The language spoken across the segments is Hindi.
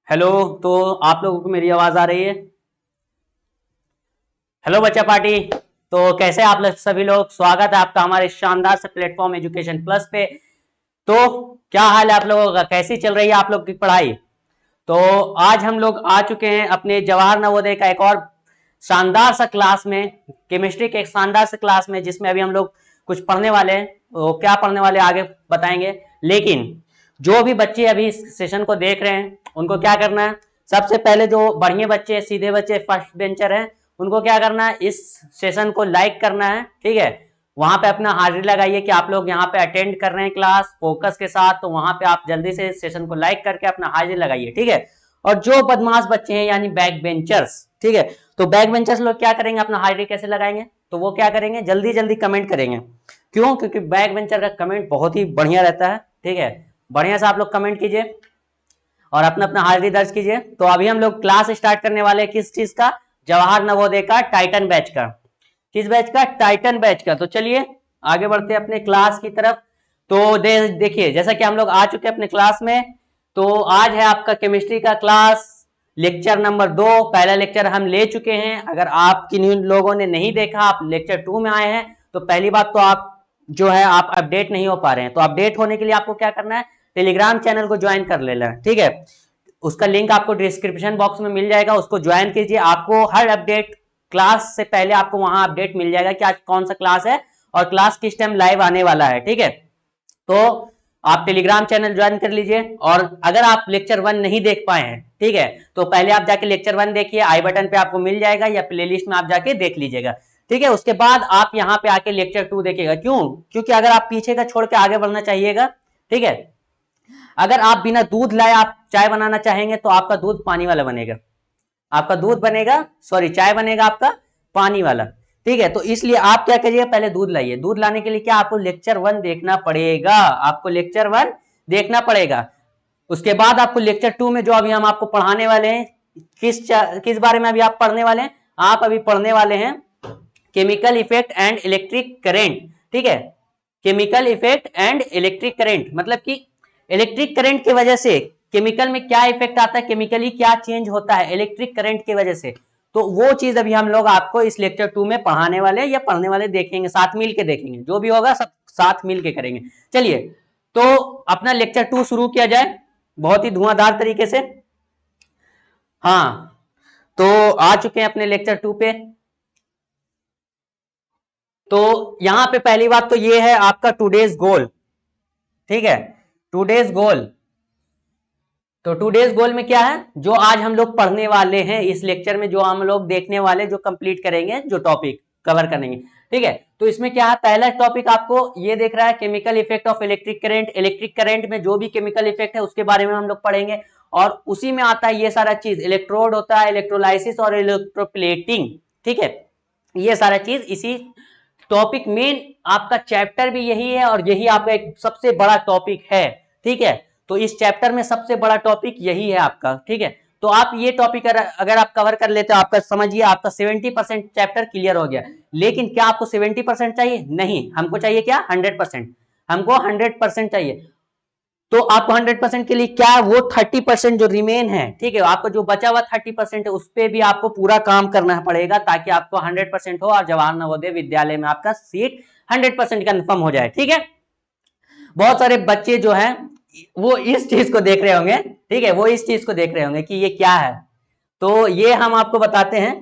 हेलो। तो आप लोगों को मेरी आवाज आ रही है? हेलो बच्चा पार्टी। तो कैसे आप लोग सभी लोग, स्वागत है आपका हमारे शानदार से प्लेटफॉर्म एजुकेशन प्लस पे। तो क्या हाल है आप लोगों का, कैसी चल रही है आप लोग की पढ़ाई? तो आज हम लोग आ चुके हैं अपने जवाहर नवोदय का एक और शानदार सा क्लास में, केमिस्ट्री के एक शानदार से क्लास में, जिसमें अभी हम लोग कुछ पढ़ने वाले हैं। वो क्या पढ़ने वाले आगे बताएंगे, लेकिन जो भी बच्चे अभी इस सेशन को देख रहे हैं उनको क्या करना है, सबसे पहले जो बढ़िया बच्चे, सीधे बच्चे, फर्स्ट बेंचर हैं, उनको क्या करना है, इस सेशन को लाइक करना है। ठीक है, वहां पे अपना हाजिरी लगाइए कि आप लोग यहाँ पे अटेंड कर रहे हैं क्लास फोकस के साथ। तो वहां पे आप जल्दी से सेशन को लाइक करके अपना हाजिरी लगाइए। ठीक है, और जो बदमाश बच्चे हैं यानी बैक बेंचर्स, ठीक है, तो बैक बेंचर्स लोग क्या करेंगे, अपना हाजिरी कैसे लगाएंगे, तो वो क्या करेंगे, जल्दी जल्दी कमेंट करेंगे। क्यों? क्योंकि बैक बेंचर का कमेंट बहुत ही बढ़िया रहता है। ठीक है, बढ़िया से आप लोग कमेंट कीजिए और अपना अपना हाजिरी दर्ज कीजिए। तो अभी हम लोग क्लास स्टार्ट करने वाले हैं, किस चीज का, जवाहर नवोदय का टाइटन बैच का। किस बैच का? टाइटन बैच का। तो चलिए आगे बढ़ते हैं अपने क्लास की तरफ। तो देखिए, जैसा कि हम लोग आ चुके हैं अपने क्लास में, तो आज है आपका केमिस्ट्री का क्लास, लेक्चर नंबर 2। पहला लेक्चर हम ले चुके हैं। अगर आप किन्हीं लोगों ने नहीं देखा, आप लेक्चर 2 में आए हैं, तो पहली बात तो आप जो है आप अपडेट नहीं हो पा रहे हैं। तो अपडेट होने के लिए आपको क्या करना है, टेलीग्राम चैनल को ज्वाइन कर लेना है। ठीक है, उसका लिंक आपको डिस्क्रिप्शन बॉक्स में मिल जाएगा, उसको ज्वाइन कीजिए। आपको हर अपडेट, क्लास से पहले आपको वहां अपडेट मिल जाएगा कि आज कौन सा क्लास है और क्लास किस टाइम लाइव आने वाला है। ठीक है, तो आप टेलीग्राम चैनल ज्वाइन कर लीजिए। और अगर आप लेक्चर 1 नहीं देख पाए हैं, ठीक है, तो पहले आप जाके लेक्चर 1 देखिए, आई बटन पे आपको मिल जाएगा, या प्लेलिस्ट में आप जाके देख लीजिएगा। ठीक है, उसके बाद आप यहाँ पे आके लेक्चर 2 देखिएगा। क्यों? क्योंकि अगर आप पीछे का छोड़ के आगे बढ़ना चाहिएगा, ठीक है, अगर आप बिना दूध लाए आप चाय बनाना चाहेंगे तो आपका दूध पानी वाला बनेगा, आपका दूध बनेगा, सॉरी चाय बनेगा आपका पानी वाला। ठीक है, तो इसलिए आप क्या करिए, पहले दूध लाइए। दूध लाने के लिए क्या, आपको लेक्चर 1 देखना पड़ेगा, आपको लेक्चर 1 देखना पड़ेगा। उसके बाद आपको लेक्चर 2 में जो अभी हम आपको पढ़ाने वाले हैं, किस बारे में अभी आप पढ़ने वाले हैं, आप अभी पढ़ने वाले हैं chemical effect and electric current. ठीक है, chemical effect and electric current, मतलब कि इलेक्ट्रिक करंट की वजह से केमिकल में क्या इफेक्ट आता है, केमिकली क्या चेंज होता है इलेक्ट्रिक करंट की वजह से। तो वो चीज अभी हम लोग आपको इस लेक्चर 2 में पढ़ाने वाले या पढ़ने वाले देखेंगे, साथ मिल के देखेंगे, जो भी होगा सब साथ मिल के करेंगे। चलिए, तो अपना लेक्चर 2 शुरू किया जाए बहुत ही धुआंधार तरीके से। हाँ, तो आ चुके हैं अपने लेक्चर 2 पे। तो यहां पे पहली बात तो ये है आपका टूडेज गोल। ठीक है, टूडेज गोल, तो टूडेज गोल में क्या है, जो आज हम लोग पढ़ने वाले हैं इस लेक्चर में, जो हम लोग देखने वाले, जो कंप्लीट करेंगे, जो टॉपिक कवर करेंगे। ठीक है, तो इसमें क्या है, पहला टॉपिक आपको ये देख रहा है, chemical effect of electric current. Electric current में जो भी केमिकल इफेक्ट है उसके बारे में हम लोग पढ़ेंगे। और उसी में आता है ये सारा चीज, इलेक्ट्रोड होता है, इलेक्ट्रोलाइसिस और इलेक्ट्रोप्लेटिंग। ठीक है, ये सारा चीज इसी टॉपिक, मेन आपका चैप्टर भी यही है और यही आपका एक सबसे बड़ा टॉपिक है। ठीक है, तो इस चैप्टर में सबसे बड़ा टॉपिक यही है आपका। ठीक है, तो आप ये टॉपिक अगर आप कवर कर लेते हो, आपका समझिए आपका 70% चैप्टर क्लियर हो गया। लेकिन क्या आपको 70% चाहिए? नहीं, हमको चाहिए क्या, 100%। हमको 100% चाहिए। तो आपको 100% के लिए क्या, वो 30% जो रिमेन है, ठीक है, आपको जो बचा हुआ 30% है, उस पर भी आपको पूरा काम करना पड़ेगा, ताकि आपको 100% हो और जवाहर नवोदय विद्यालय में आपका सीट 100% कंफर्म हो जाए। ठीक है, बहुत सारे बच्चे जो हैं वो इस चीज को देख रहे होंगे, ठीक है, वो इस चीज को देख रहे होंगे कि ये क्या है। तो ये हम आपको बताते हैं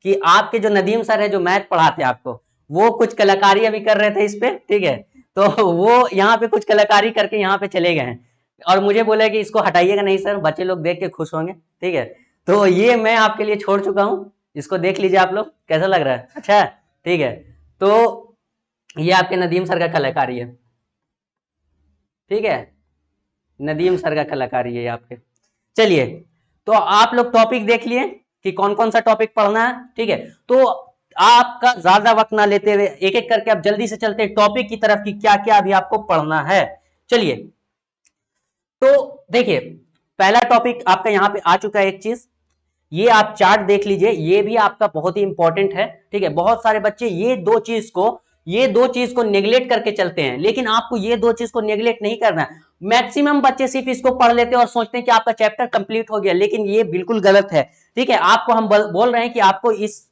कि आपके जो नदीम सर है, जो मैथ पढ़ाते हैं आपको, वो कुछ कलाकारी अभी कर रहे थे इस पे। ठीक है, तो वो यहाँ पे कुछ कलाकारी करके यहाँ पे चले गए हैं और मुझे बोला कि इसको हटाइएगा नहीं सर, बच्चे लोग देख के खुश होंगे। ठीक है, तो ये मैं आपके लिए छोड़ चुका हूँ, इसको देख लीजिए आप लोग, कैसा लग रहा है, अच्छा। ठीक है, तो ये आपके नदीम सर का कलाकारी है। ठीक है, नदीम सर का कलाकारी है आपके। चलिए, तो आप लोग टॉपिक देख लिए कि कौन कौन सा टॉपिक पढ़ना है। ठीक है, तो आपका ज्यादा वक्त ना लेते हुए एक एक करके आप जल्दी से चलते हैं टॉपिक की तरफ कि क्या क्या अभी आपको पढ़ना है। चलिए, तो देखिए, पहला टॉपिक आपका यहाँ पे आ चुका है एक चीज, ये आप चार्ट देख लीजिए, ये भी आपका बहुत ही इंपॉर्टेंट है। ठीक है, बहुत सारे बच्चे ये दो चीज को ये दो चीज को नेग्लेक्ट करके चलते हैं, लेकिन आपको ये दो चीज को नेग्लेक्ट नहीं करना है। मैक्सिमम बच्चे सिर्फ इसको पढ़ लेते हैं और सोचते हैं कि आपका चैप्टर कंप्लीट हो गया, लेकिन ये बिल्कुल गलत है। ठीक है, आपको हम बोल रहे हैं कि आपको इस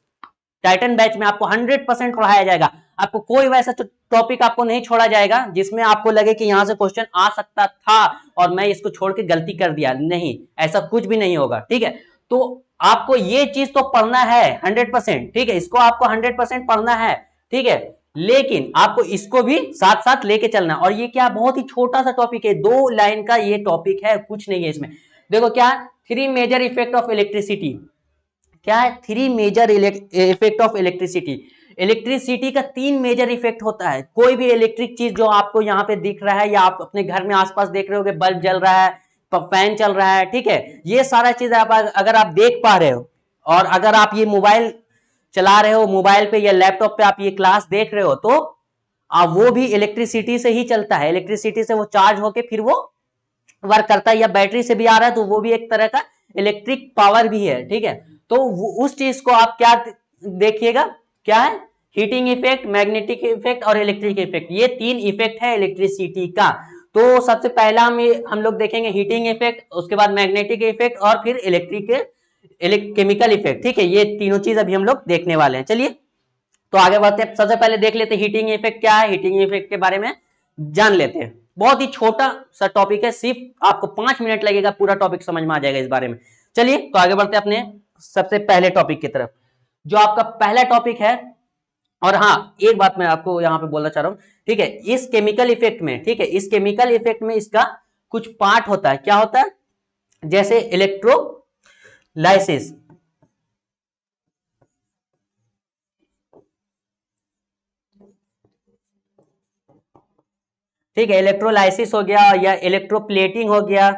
टाइटन बैच में आपको 100% पढ़ाया जाएगा। आपको कोई वैसा टॉपिक आपको नहीं छोड़ा जाएगा जिसमें आपको लगे कि यहां से क्वेश्चन आ सकता था और मैं इसको छोड़ के गलती कर दिया। नहीं, ऐसा कुछ भी नहीं होगा। ठीक है, तो आपको ये चीज तो पढ़ना है 100%। ठीक है, इसको आपको 100% पढ़ना है। ठीक है, लेकिन आपको इसको भी साथ साथ लेके चलना। और ये क्या, बहुत ही छोटा सा टॉपिक है, 2 लाइन का ये टॉपिक है, कुछ नहीं है इसमें। देखो क्या, 3 मेजर इफेक्ट ऑफ इलेक्ट्रिसिटी। क्या है? 3 major effect of electricity. Electricity का 3 मेजर इफेक्ट होता है। कोई भी इलेक्ट्रिक चीज जो आपको यहाँ पे दिख रहा है या आप अपने घर में आसपास देख रहे हो, बल्ब जल रहा है, फैन चल रहा है, ठीक है, ये सारा चीज आप अगर आप देख पा रहे हो, और अगर आप ये मोबाइल चला रहे हो, मोबाइल पे या लैपटॉप पे आप ये क्लास देख रहे हो, तो वो भी इलेक्ट्रिसिटी से ही चलता है। इलेक्ट्रिसिटी से वो चार्ज होके फिर वो वर्क करता है, या बैटरी से भी आ रहा है तो वो भी एक तरह का इलेक्ट्रिक पावर भी है। ठीक है, तो उस चीज को आप क्या देखिएगा, क्या है, हीटिंग इफेक्ट, मैग्नेटिक इफेक्ट और इलेक्ट्रिक इफेक्ट। ये 3 इफेक्ट है इलेक्ट्रिसिटी का। तो सबसे पहला हम लोग देखेंगे हीटिंग इफेक्ट, उसके बाद मैग्नेटिक इफेक्ट और फिर केमिकल इफेक्ट। ठीक है, ये तीनों चीज अभी हम लोग देखने वाले हैं। चलिए तो आगे बढ़ते हैं। सबसे पहले देख लेते हैं हीटिंग इफेक्ट क्या है। हीटिंग इफेक्ट के बारे में जान लेते हैं। बहुत ही छोटा सा टॉपिक है, सिर्फ आपको 5 मिनट लगेगा, पूरा टॉपिक समझ में आ जाएगा इस बारे में। चलिए तो आगे बढ़ते हैं अपने सबसे पहले टॉपिक की तरफ, जो आपका पहला टॉपिक है। और हाँ, एक बात मैं आपको यहाँ पे बोलना चाह रहा हूँ। ठीक है, इस केमिकल इफेक्ट में, ठीक है, इस केमिकल इफेक्ट में इसका कुछ पार्ट होता है। क्या होता है? जैसे इलेक्ट्रोलाइसिस, ठीक है, इलेक्ट्रोलाइसिस हो गया या इलेक्ट्रोप्लेटिंग हो गया।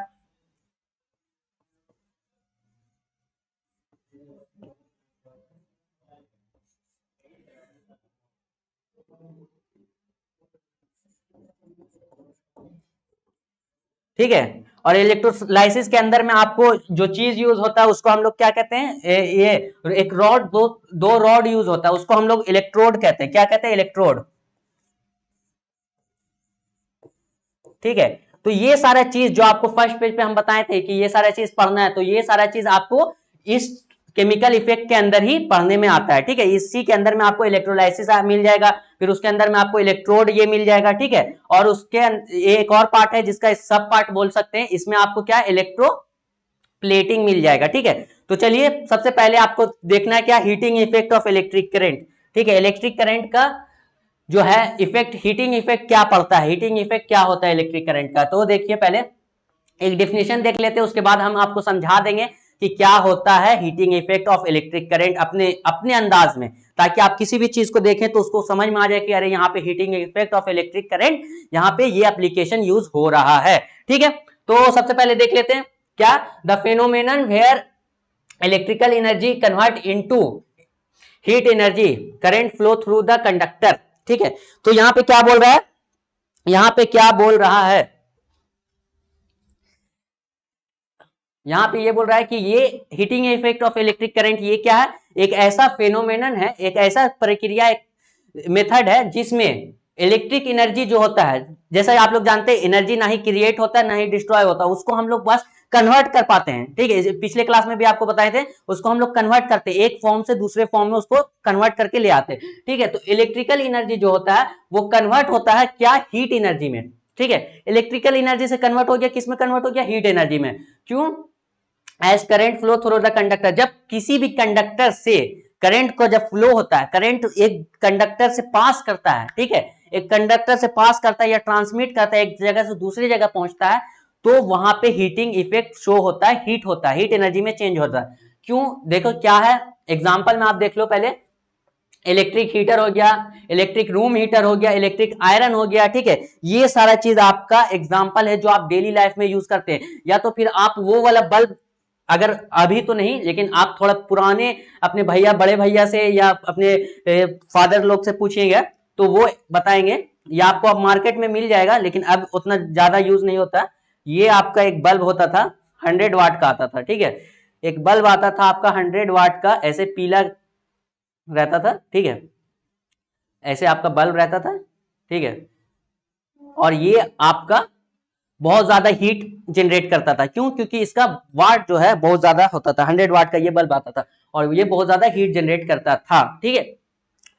ठीक है, और इलेक्ट्रोलाइसिस के अंदर में आपको जो चीज यूज होता है उसको हम लोग क्या कहते हैं, ये एक रॉड, दो रॉड यूज होता है, उसको हम लोग इलेक्ट्रोड कहते हैं। क्या कहते हैं? इलेक्ट्रोड। ठीक है, तो ये सारा चीज जो आपको फर्स्ट पेज पे हम बताए थे कि ये सारा चीज पढ़ना है, तो ये सारा चीज आपको इस केमिकल इफेक्ट के अंदर ही पढ़ने में आता है। ठीक है, इसी के अंदर में आपको इलेक्ट्रोलाइसिस मिल जाएगा, फिर उसके अंदर में आपको इलेक्ट्रोड ये मिल जाएगा। ठीक है, और उसके एक और पार्ट है जिसका सब पार्ट बोल सकते हैं, इसमें आपको क्या, इलेक्ट्रो प्लेटिंग मिल जाएगा। ठीक है, तो चलिए सबसे पहले आपको देखना है क्या, heating effect of electric current. ठीक है, इलेक्ट्रिक करंट का जो है इफेक्ट, हीटिंग इफेक्ट क्या पड़ता है, हीटिंग इफेक्ट क्या होता है इलेक्ट्रिक करंट का। तो देखिए पहले एक डेफिनेशन देख लेते हैं, उसके बाद हम आपको समझा देंगे कि क्या होता है heating effect of electric current अपने अपने अंदाज में, ताकि आप किसी भी चीज को देखें तो उसको समझ में आ जाए कि अरे यहाँ पे heating effect of electric current, यहाँ पे ये एप्लीकेशन यूज हो रहा है। ठीक है, तो सबसे पहले देख लेते हैं क्या, the phenomenon where electrical energy convert into heat energy, current flow through the conductor. ठीक है, तो यहां पे क्या बोल रहा है, यहां पे क्या बोल रहा है, यहां पे ये बोल रहा है कि ये heating effect of electric current ये क्या है, एक ऐसा फेनोमेनन है, एक ऐसा प्रक्रिया, एक मेथड है जिसमें इलेक्ट्रिक एनर्जी जो होता है, जैसा आप लोग जानते हैं एनर्जी ना ही क्रिएट होता है ना ही डिस्ट्रॉय होता है, उसको हम लोग बस कन्वर्ट कर पाते हैं। ठीक है, पिछले क्लास में भी आपको बताए थे, उसको हम लोग कन्वर्ट करते हैं, एक फॉर्म से दूसरे फॉर्म में उसको कन्वर्ट करके ले आते हैं। ठीक है, तो इलेक्ट्रिकल एनर्जी जो होता है वो कन्वर्ट होता है क्या, हीट एनर्जी में। ठीक है, इलेक्ट्रिकल एनर्जी से कन्वर्ट हो गया, किस में कन्वर्ट हो गया, हीट एनर्जी में। क्यों? As current flow through the conductor, जब किसी भी कंडक्टर से करंट को जब फ्लो होता है, करंट एक कंडक्टर से पास करता है, ठीक है, एक कंडक्टर से पास करता है या ट्रांसमिट करता है, एक जगह से दूसरी जगह पहुंचता है, तो वहां पे हीटिंग इफेक्ट शो होता है, हीट होता है, हीट एनर्जी में चेंज होता है। क्यों? देखो क्या है, एग्जाम्पल में आप देख लो पहले, इलेक्ट्रिक हीटर हो गया, इलेक्ट्रिक रूम हीटर हो गया, इलेक्ट्रिक आयरन हो गया। ठीक है, ये सारा चीज आपका एग्जाम्पल है जो आप डेली लाइफ में यूज करते हैं। या तो फिर आप वो वाला बल्ब, अगर अभी तो नहीं लेकिन आप थोड़ा पुराने अपने भैया, बड़े भैया से या अपने फादर लोग से पूछिएगा तो वो बताएंगे, या आपको अब मार्केट में मिल जाएगा, लेकिन अब उतना ज्यादा यूज नहीं होता। ये आपका एक बल्ब होता था, 100 वाट का आता था। ठीक है, एक बल्ब आता था आपका 100 वाट का, ऐसे पीला रहता था। ठीक है, ऐसे आपका बल्ब रहता था, ठीक है, और ये आपका बहुत ज्यादा हीट जनरेट करता था। क्यों? क्योंकि इसका वाट जो है बहुत ज्यादा होता था, 100 वाट का ये बल्ब आता था और ये बहुत ज्यादा हीट जनरेट करता था, ठीक है।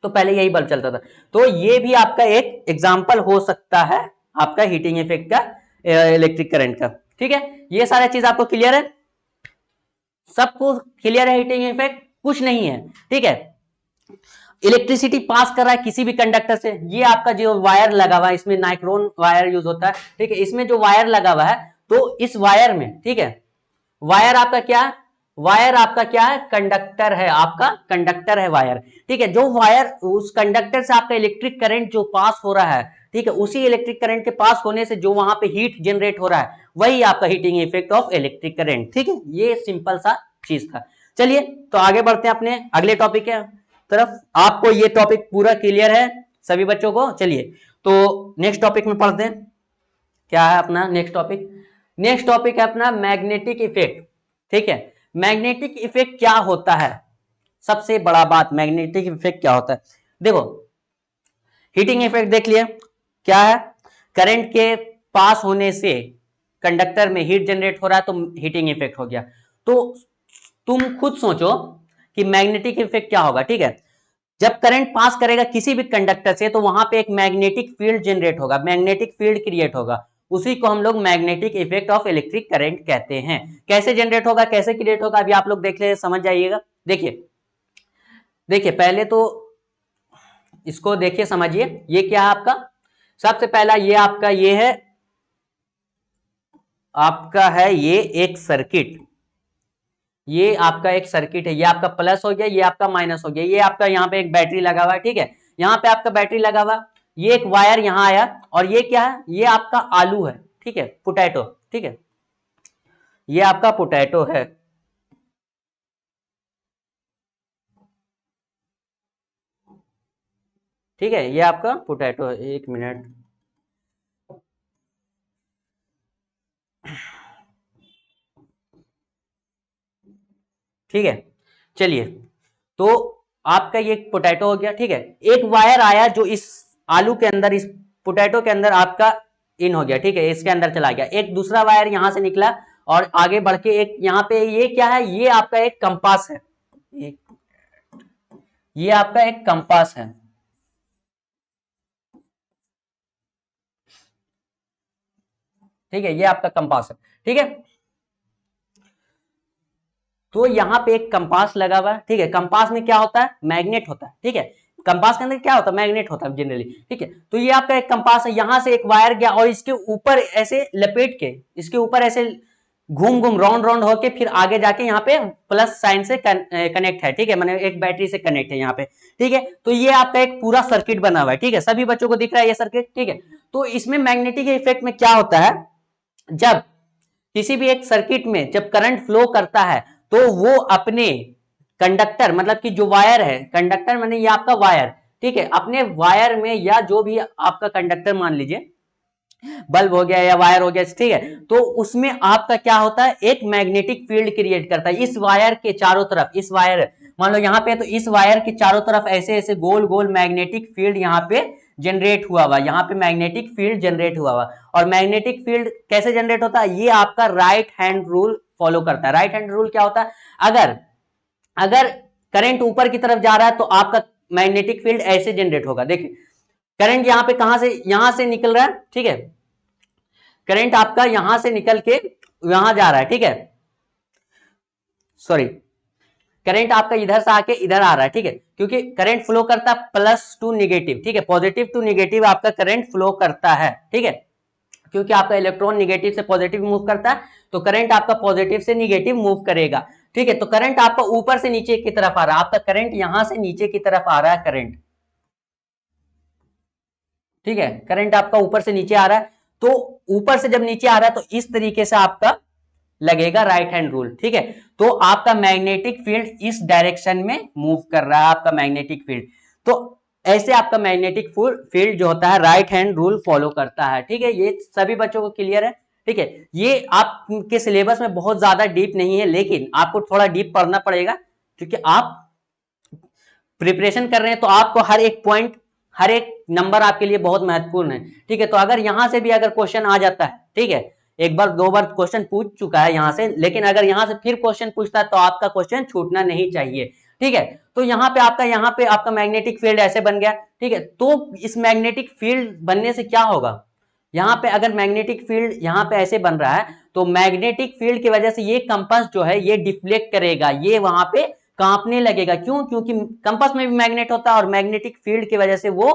तो पहले यही बल्ब चलता था। तो ये भी आपका एक एग्जाम्पल हो सकता है आपका हीटिंग इफेक्ट का, इलेक्ट्रिक करंट का, ठीक है। ये सारा चीज आपको क्लियर है? सबको क्लियर है? हीटिंग इफेक्ट कुछ नहीं है, ठीक है। इलेक्ट्रिसिटी पास कर रहा है किसी भी कंडक्टर से, ये आपका जो वायर लगा हुआ है, इसमें नाइक्रोन वायर यूज होता है, ठीक है। इसमें जो वायर लगा हुआ है, तो इस वायर में, ठीक है, वायर आपका क्या है? वायर आपका क्या है? कंडक्टर है, आपका कंडक्टर है वायर, ठीक है। जो वायर, उस कंडक्टर से आपका इलेक्ट्रिक करंट जो पास हो रहा है, ठीक है, उसी इलेक्ट्रिक करंट के पास होने से जो वहां पे हीट जनरेट हो रहा है, वही आपका heating effect of electric current, ठीक है। ये सिंपल सा चीज था। चलिए तो आगे बढ़ते हैं अपने अगले टॉपिक के तरफ। आपको ये टॉपिक पूरा क्लियर है सभी बच्चों को? चलिए तो नेक्स्ट टॉपिक में पढ़ते हैं। क्या है अपना नेक्स्ट टॉपिक? नेक्स्ट टॉपिक है अपना मैग्नेटिक इफेक्ट, ठीक है। मैग्नेटिक इफेक्ट क्या होता है? सबसे बड़ा बात, मैग्नेटिक इफेक्ट क्या होता है? देखो, हीटिंग इफेक्ट देख लिए क्या है? करंट के पास होने से कंडक्टर में हीट जनरेट हो रहा है, तो हीटिंग इफेक्ट हो गया। तो तुम खुद सोचो कि मैग्नेटिक इफेक्ट क्या होगा, ठीक है। जब करंट पास करेगा किसी भी कंडक्टर से, तो वहां पे एक मैग्नेटिक फील्ड जनरेट होगा, मैग्नेटिक फील्ड क्रिएट होगा, उसी को हम लोग magnetic effect of electric current कहते हैं। कैसे जनरेट होगा, कैसे क्रिएट होगा, अभी आप लोग देख ले, समझ जाइएगा। देखिए देखिए पहले तो इसको देखिए, समझिए ये क्या है आपका। सबसे पहला ये आपका ये है, आपका है ये एक सर्किट, ये आपका एक सर्किट है, ये आपका प्लस हो गया, ये आपका माइनस हो गया, ये आपका यहाँ पे एक बैटरी लगा हुआ है, ठीक है। यहाँ पे आपका बैटरी लगा हुआ, ये एक वायर यहाँ आया, और ये क्या है? ये आपका आलू है, ठीक है, पोटैटो, ठीक है, ये आपका पोटैटो है, ठीक है, ये आपका पोटैटो है। एक मिनट, ठीक है। चलिए तो आपका ये पोटैटो हो गया, ठीक है। एक वायर आया जो इस आलू के अंदर, इस पोटैटो के अंदर आपका इन हो गया, ठीक है, इसके अंदर चला गया। एक दूसरा वायर यहां से निकला और आगे बढ़ के एक यहाँ पे, ये क्या है? ये आपका एक कंपास है, ये आपका एक कंपास है, ठीक है, ये आपका कंपास है, ठीक है। तो यहाँ पे एक कंपास लगा हुआ है, ठीक है। कंपास में क्या होता है? मैग्नेट होता है, ठीक है। कंपास के अंदर क्या होता है? मैग्नेट होता है जनरली, ठीक है। तो ये आपका एक कंपास है, यहां से एक वायर गया और इसके ऊपर ऐसे लपेट के, इसके ऊपर ऐसे घूम घूम राउंड राउंड होके फिर आगे जाके यहाँ पे प्लस साइन से कनेक्ट है, ठीक है, मैंने एक बैटरी से कनेक्ट है यहाँ पे, ठीक है। तो ये आपका एक पूरा सर्किट बना हुआ है, ठीक है, सभी बच्चों को दिख रहा है ये सर्किट, ठीक है। तो इसमें मैग्नेटिक इफेक्ट में क्या होता है? जब किसी भी एक सर्किट में जब करंट फ्लो करता है, तो वो अपने कंडक्टर, मतलब कि जो वायर है, कंडक्टर माने ये आपका वायर, ठीक है, अपने वायर में या जो भी आपका कंडक्टर मान लीजिए, बल्ब हो गया या वायर हो गया, ठीक है, तो उसमें आपका क्या होता है? एक मैग्नेटिक फील्ड क्रिएट करता है इस वायर के चारों तरफ। इस वायर, मान लो यहाँ पे, तो इस वायर के चारों तरफ ऐसे ऐसे गोल गोल मैग्नेटिक फील्ड यहाँ पे जनरेट हुआ हुआ, यहाँ पे मैग्नेटिक फील्ड जनरेट हुआ हुआ। और मैग्नेटिक फील्ड कैसे जनरेट होता है? ये आपका राइट हैंड रूल फॉलो करता है। राइट हैंड रूल क्या होता है? अगर अगर करंट ऊपर की तरफ जा रहा है, तो आपका मैग्नेटिक फील्ड ऐसे जनरेट होगा। देखिए करंट यहाँ पे कहां से, यहां से निकल रहा है, ठीक है, करंट आपका यहां से निकल के यहां जा रहा है, ठीक है, सॉरी, करंट आपका इधर से आके इधर आ रहा है, ठीक है, क्योंकि करंट फ्लो करता है प्लस टू निगेटिव, ठीक है, पॉजिटिव टू निगेटिव आपका करंट फ्लो करता है, ठीक है, क्योंकि आपका इलेक्ट्रॉन निगेटिव से पॉजिटिव मूव करता है, तो करंट आपका पॉजिटिव से निगेटिव मूव करेगा, ठीक है। तो करंट आपका ऊपर से नीचे की तरफ आ रहा है, आपका करंट यहां से नीचे की तरफ आ रहा है करंट, ठीक है, करंट आपका ऊपर से नीचे आ रहा है। तो ऊपर से जब नीचे आ रहा है, तो इस तरीके से आपका लगेगा राइट हैंड रूल, ठीक है। तो आपका मैग्नेटिक फील्ड इस डायरेक्शन में मूव कर रहा है, आपका मैग्नेटिक फील्ड। तो ऐसे आपका मैग्नेटिक फील्ड जो होता है राइट हैंड रूल फॉलो करता है, ठीक है। ये सभी बच्चों को क्लियर है, ठीक है। ये आपके सिलेबस में बहुत ज्यादा डीप नहीं है, लेकिन आपको थोड़ा डीप पढ़ना पड़ेगा, क्योंकि आप प्रिपरेशन कर रहे हैं, तो आपको हर एक पॉइंट, हर एक नंबर आपके लिए बहुत महत्वपूर्ण है, ठीक है। तो अगर यहां से भी अगर क्वेश्चन आ जाता है, ठीक है, एक बार दो बार क्वेश्चन पूछ चुका है यहां से, लेकिन अगर यहां से फिर क्वेश्चन पूछता है तो आपका क्वेश्चन छूटना नहीं चाहिए, ठीक है। तो यहाँ पे आपका मैग्नेटिक फील्ड ऐसे बन गया, ठीक है। तो इस मैग्नेटिक फील्ड बनने से क्या होगा, यहाँ पे अगर मैग्नेटिक फील्ड यहाँ पे ऐसे बन रहा है तो मैग्नेटिक फील्ड की वजह से ये कंपास जो है ये डिफ्लेक्ट करेगा, ये वहां पे कांपने लगेगा। क्यों? क्योंकि कंपास में भी मैग्नेट होता है और मैग्नेटिक फील्ड की वजह से वो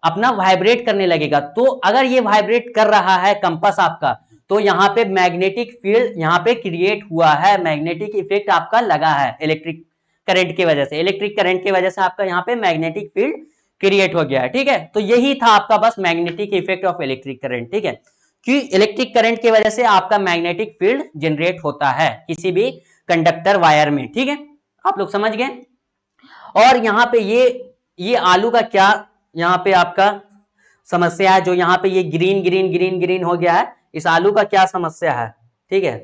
अपना वाइब्रेट करने लगेगा। तो अगर ये वाइब्रेट कर रहा है कंपास आपका, तो यहाँ पे मैग्नेटिक फील्ड यहाँ पे क्रिएट हुआ है, मैग्नेटिक इफेक्ट आपका लगा है इलेक्ट्रिक करंट की वजह से, इलेक्ट्रिक करंट की वजह से आपका यहाँ पे मैग्नेटिक फील्ड क्रिएट हो गया है, ठीक है। तो यही था आपका बस magnetic effect of electric current, ठीक है, कि इलेक्ट्रिक करंट की वजह से आपका मैग्नेटिक फील्ड जनरेट होता है किसी भी कंडक्टर वायर में, ठीक है। आप लोग समझ गए। और यहाँ पे ये आलू का क्या यहाँ पे आपका समस्या है, जो यहाँ पे ये ग्रीन ग्रीन ग्रीन ग्रीन हो गया है, इस आलू का क्या समस्या है, ठीक है।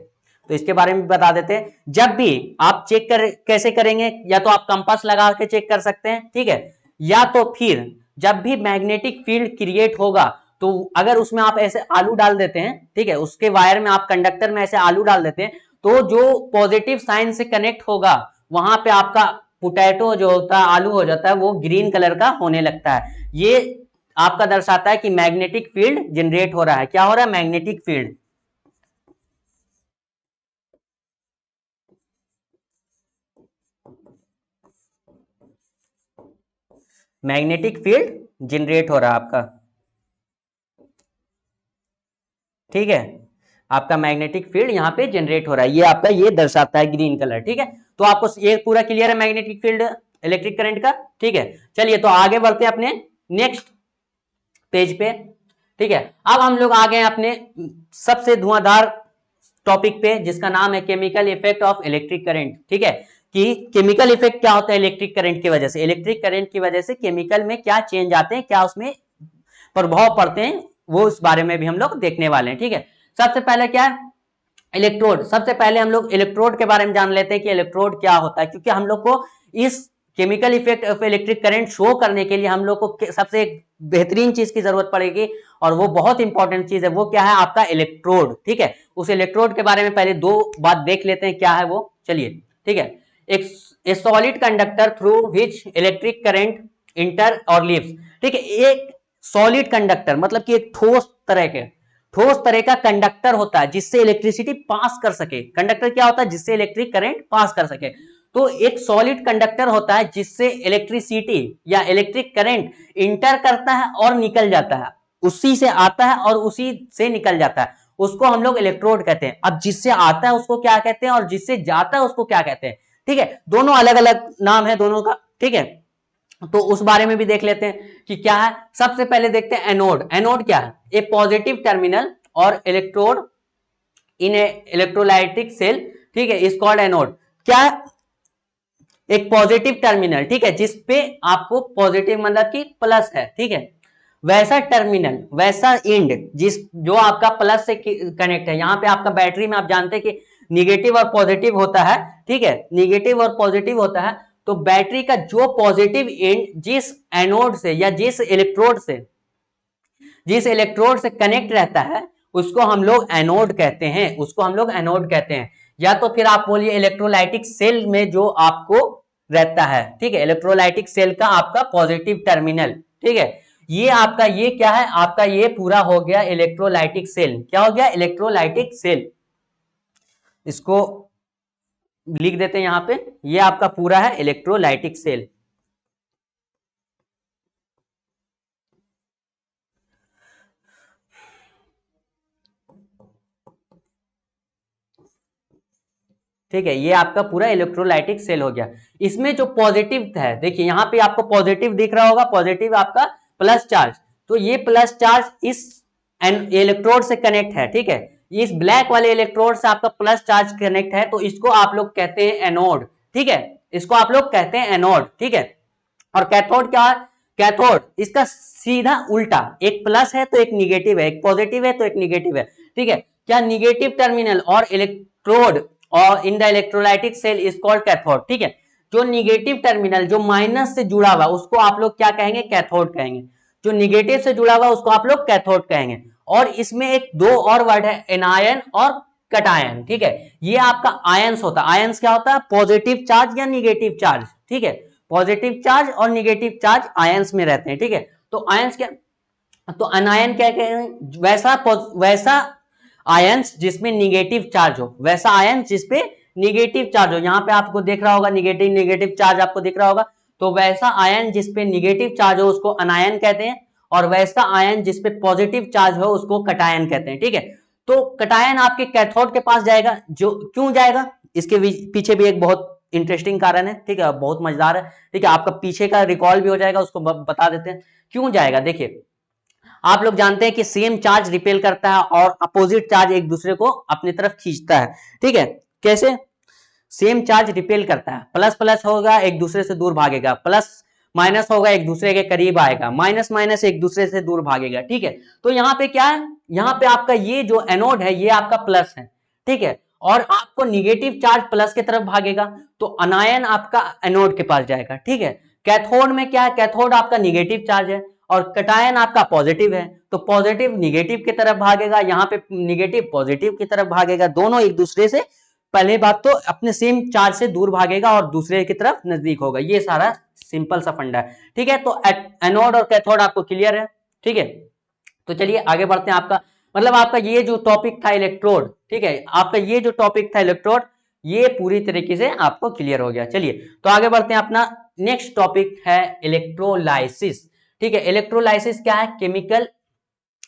तो इसके बारे में बता देते हैं। जब भी आप चेक कैसे करेंगे, या तो आप कंपास लगा के चेक कर सकते हैं, ठीक है, या तो फिर जब भी मैग्नेटिक फील्ड क्रिएट होगा तो अगर उसमें आप ऐसे आलू डाल देते हैं, ठीक है, उसके वायर में आप कंडक्टर में ऐसे आलू डाल देते हैं, तो जो पॉजिटिव साइन से कनेक्ट होगा वहां पे आपका पोटैटो जो होता है, आलू हो जाता है, वो ग्रीन कलर का होने लगता है। ये आपका दर्शाता है कि मैग्नेटिक फील्ड जनरेट हो रहा है। क्या हो रहा है? Magnetic field, magnetic field generate हो रहा है आपका, ठीक है। आपका मैग्नेटिक फील्ड यहाँ पे जनरेट हो रहा है, ये आपका ये दर्शाता है ग्रीन कलर, ठीक है। तो आपको ये पूरा क्लियर है मैग्नेटिक फील्ड इलेक्ट्रिक करंट का, ठीक है। चलिए तो आगे बढ़ते हैं अपने नेक्स्ट पेज पे, ठीक है। अब हम लोग आ गए अपने सबसे धुआंधार टॉपिक पे, जिसका नाम है chemical effect of electric current, ठीक है। कि केमिकल इफेक्ट क्या होता है इलेक्ट्रिक करंट की वजह से, इलेक्ट्रिक करंट की वजह से केमिकल में क्या चेंज आते हैं, क्या उसमें प्रभाव पड़ते हैं, वो इस बारे में भी हम लोग देखने वाले हैं, ठीक है। सबसे पहले क्या है, इलेक्ट्रोड। सबसे पहले हम लोग इलेक्ट्रोड के बारे में जान लेते हैं कि इलेक्ट्रोड क्या होता है, क्योंकि हम लोग को इस chemical effect of electric current show करने के लिए हम लोग को सबसे बेहतरीन चीज की जरूरत पड़ेगी, और वो बहुत इंपॉर्टेंट चीज है। वो क्या है? आपका इलेक्ट्रोड, ठीक है। उस इलेक्ट्रोड के बारे में पहले दो बात देख लेते हैं क्या है वो, चलिए, ठीक है। एक solid conductor through which electric current enter और लीव्स, ठीक है। एक सॉलिड कंडक्टर मतलब कि एक ठोस तरह का कंडक्टर होता है जिससे इलेक्ट्रिसिटी पास कर सके। कंडक्टर क्या होता है? जिससे इलेक्ट्रिक करंट पास कर सके। तो एक सॉलिड कंडक्टर होता है जिससे इलेक्ट्रिसिटी या इलेक्ट्रिक करंट इंटर करता है और निकल जाता है, उसी से आता है और उसी से निकल जाता है, उसको हम लोग इलेक्ट्रोड कहते हैं। अब जिससे आता है उसको क्या कहते हैं और जिससे जाता है उसको क्या कहते हैं, ठीक है। दोनों अलग अलग नाम है दोनों का, ठीक है। तो उस बारे में भी देख लेते हैं कि क्या है। सबसे पहले देखते हैं एनोड। एनोड क्या है? ए पॉजिटिव टर्मिनल और electrode in a electrolytic cell, ठीक है, इज कॉल्ड एनोड। क्या है? एक पॉजिटिव टर्मिनल, ठीक है, जिसपे आपको पॉजिटिव मतलब कि प्लस है, ठीक है, वैसा टर्मिनल, वैसा एंड जो आपका प्लस से कनेक्ट है। यहाँ पे आपका बैटरी में आप जानते हैं कि निगेटिव और पॉजिटिव होता है, ठीक है, निगेटिव और पॉजिटिव होता है। तो बैटरी का जो पॉजिटिव एंड जिस एनोड से या जिस इलेक्ट्रोड से कनेक्ट रहता है उसको हम लोग एनोड कहते हैं, उसको हम लोग एनोड कहते हैं। या तो फिर आप बोलिए इलेक्ट्रोलाइटिक सेल में जो आपको रहता है, ठीक है, इलेक्ट्रोलाइटिक सेल का आपका पॉजिटिव टर्मिनल, ठीक है। ये आपका ये क्या है? आपका ये पूरा हो गया इलेक्ट्रोलाइटिक सेल। क्या हो गया? Electrolytic cell. इसको लिख देते हैं यहां पे, ये आपका पूरा है इलेक्ट्रोलाइटिक सेल। ठीक है, ये आपका पूरा इलेक्ट्रोलाइटिक सेल हो गया। इसमें जो पॉजिटिव है, देखिए यहाँ पे आपको पॉजिटिव दिख रहा होगा, पॉजिटिव आपका प्लस चार्ज। तो ये प्लस चार्ज इस इलेक्ट्रोड से कनेक्ट है, ठीक है। इस ब्लैक वाले इलेक्ट्रोड से आपका प्लस चार्ज कनेक्ट है, तो इसको आप लोग कहते हैं एनोड, ठीक है, इसको आप लोग कहते हैं एनोड, ठीक है। और कैथोड क्या है? कैथोड इसका सीधा उल्टा, एक प्लस है तो एक निगेटिव है, एक पॉजिटिव है तो एक निगेटिव है, ठीक है। क्या? निगेटिव टर्मिनल और इलेक्ट्रोड और in the electrolytic cell is called cathode, ठीक है। जो निगेटिव टर्मिनल जो माइनस से जुड़ा हुआ उसको आप लोग क्या कहेंगे? कैथोड कहेंगे। जो निगेटिव से जुड़ा हुआ उसको आप लोग कैथोड कहेंगे। और इसमें एक दो और वर्ड है, एनायन और कटायन, ठीक है। ये आपका आयंस होता है। आयंस क्या होता है? पॉजिटिव चार्ज या निगेटिव चार्ज, ठीक है। पॉजिटिव चार्ज और निगेटिव चार्ज आयंस में रहते हैं, ठीक है। तो आयंस क्या, तो अनायन क्या कहते हैं? वैसा आयंस जिसमें निगेटिव चार्ज हो, वैसा आयंस जिसपे निगेटिव चार्ज हो। यहां पे आपको दिख रहा होगा निगेटिव निगेटिव चार्ज आपको दिख रहा होगा, तो वैसा आयन जिसपे निगेटिव चार्ज हो उसको अनायन कहते हैं, और वैसा आयन जिसपे पॉजिटिव चार्ज हो उसको कटायन कहते हैं, ठीक है। तो कटायन आपके कैथोड के पास जाएगा, जो क्यों जाएगा इसके पीछे भी एक बहुत इंटरेस्टिंग कारण है, ठीक है, बहुत मजेदार है, ठीक है। आपका पीछे का रिकॉल भी हो जाएगा, उसको बता देते हैं क्यों जाएगा। देखिए, आप लोग जानते हैं कि सेम चार्ज रिपेल करता है और अपोजिट चार्ज एक दूसरे को अपनी तरफ खींचता है, ठीक है। कैसे? सेम चार्ज रिपेल करता है, प्लस प्लस होगा एक दूसरे से दूर भागेगा, प्लस माइनस होगा एक दूसरे के करीब आएगा, माइनस माइनस एक दूसरे से दूर भागेगा, ठीक है। तो यहाँ पे क्या है, यहाँ पे आपका ये जो एनोड है ये आपका प्लस है, ठीक है, और आपको निगेटिव चार्ज प्लस की तरफ भागेगा, तो अनायन आपका एनोड के पास जाएगा, ठीक है। कैथोड में क्या है, कैथोड आपका निगेटिव चार्ज है और कटायन आपका पॉजिटिव है, तो पॉजिटिव निगेटिव की तरफ भागेगा, यहाँ पे निगेटिव पॉजिटिव की तरफ भागेगा, दोनों एक दूसरे से पहले बात तो अपने सेम चार्ज से दूर भागेगा और दूसरे की तरफ नजदीक होगा। ये सारा सिंपल सा फंडा है, ठीक है। तो एनोड और कैथोड आपको क्लियर है, ठीक है। तो चलिए आगे बढ़ते हैं। आपका मतलब आपका ये जो टॉपिक था इलेक्ट्रोड, ठीक है, आपका ये जो टॉपिक था इलेक्ट्रोड, ये पूरी तरीके से आपको क्लियर हो गया। चलिए तो आगे बढ़ते हैं। अपना नेक्स्ट टॉपिक है इलेक्ट्रोलाइसिस, ठीक है। इलेक्ट्रोलाइसिस क्या है? केमिकल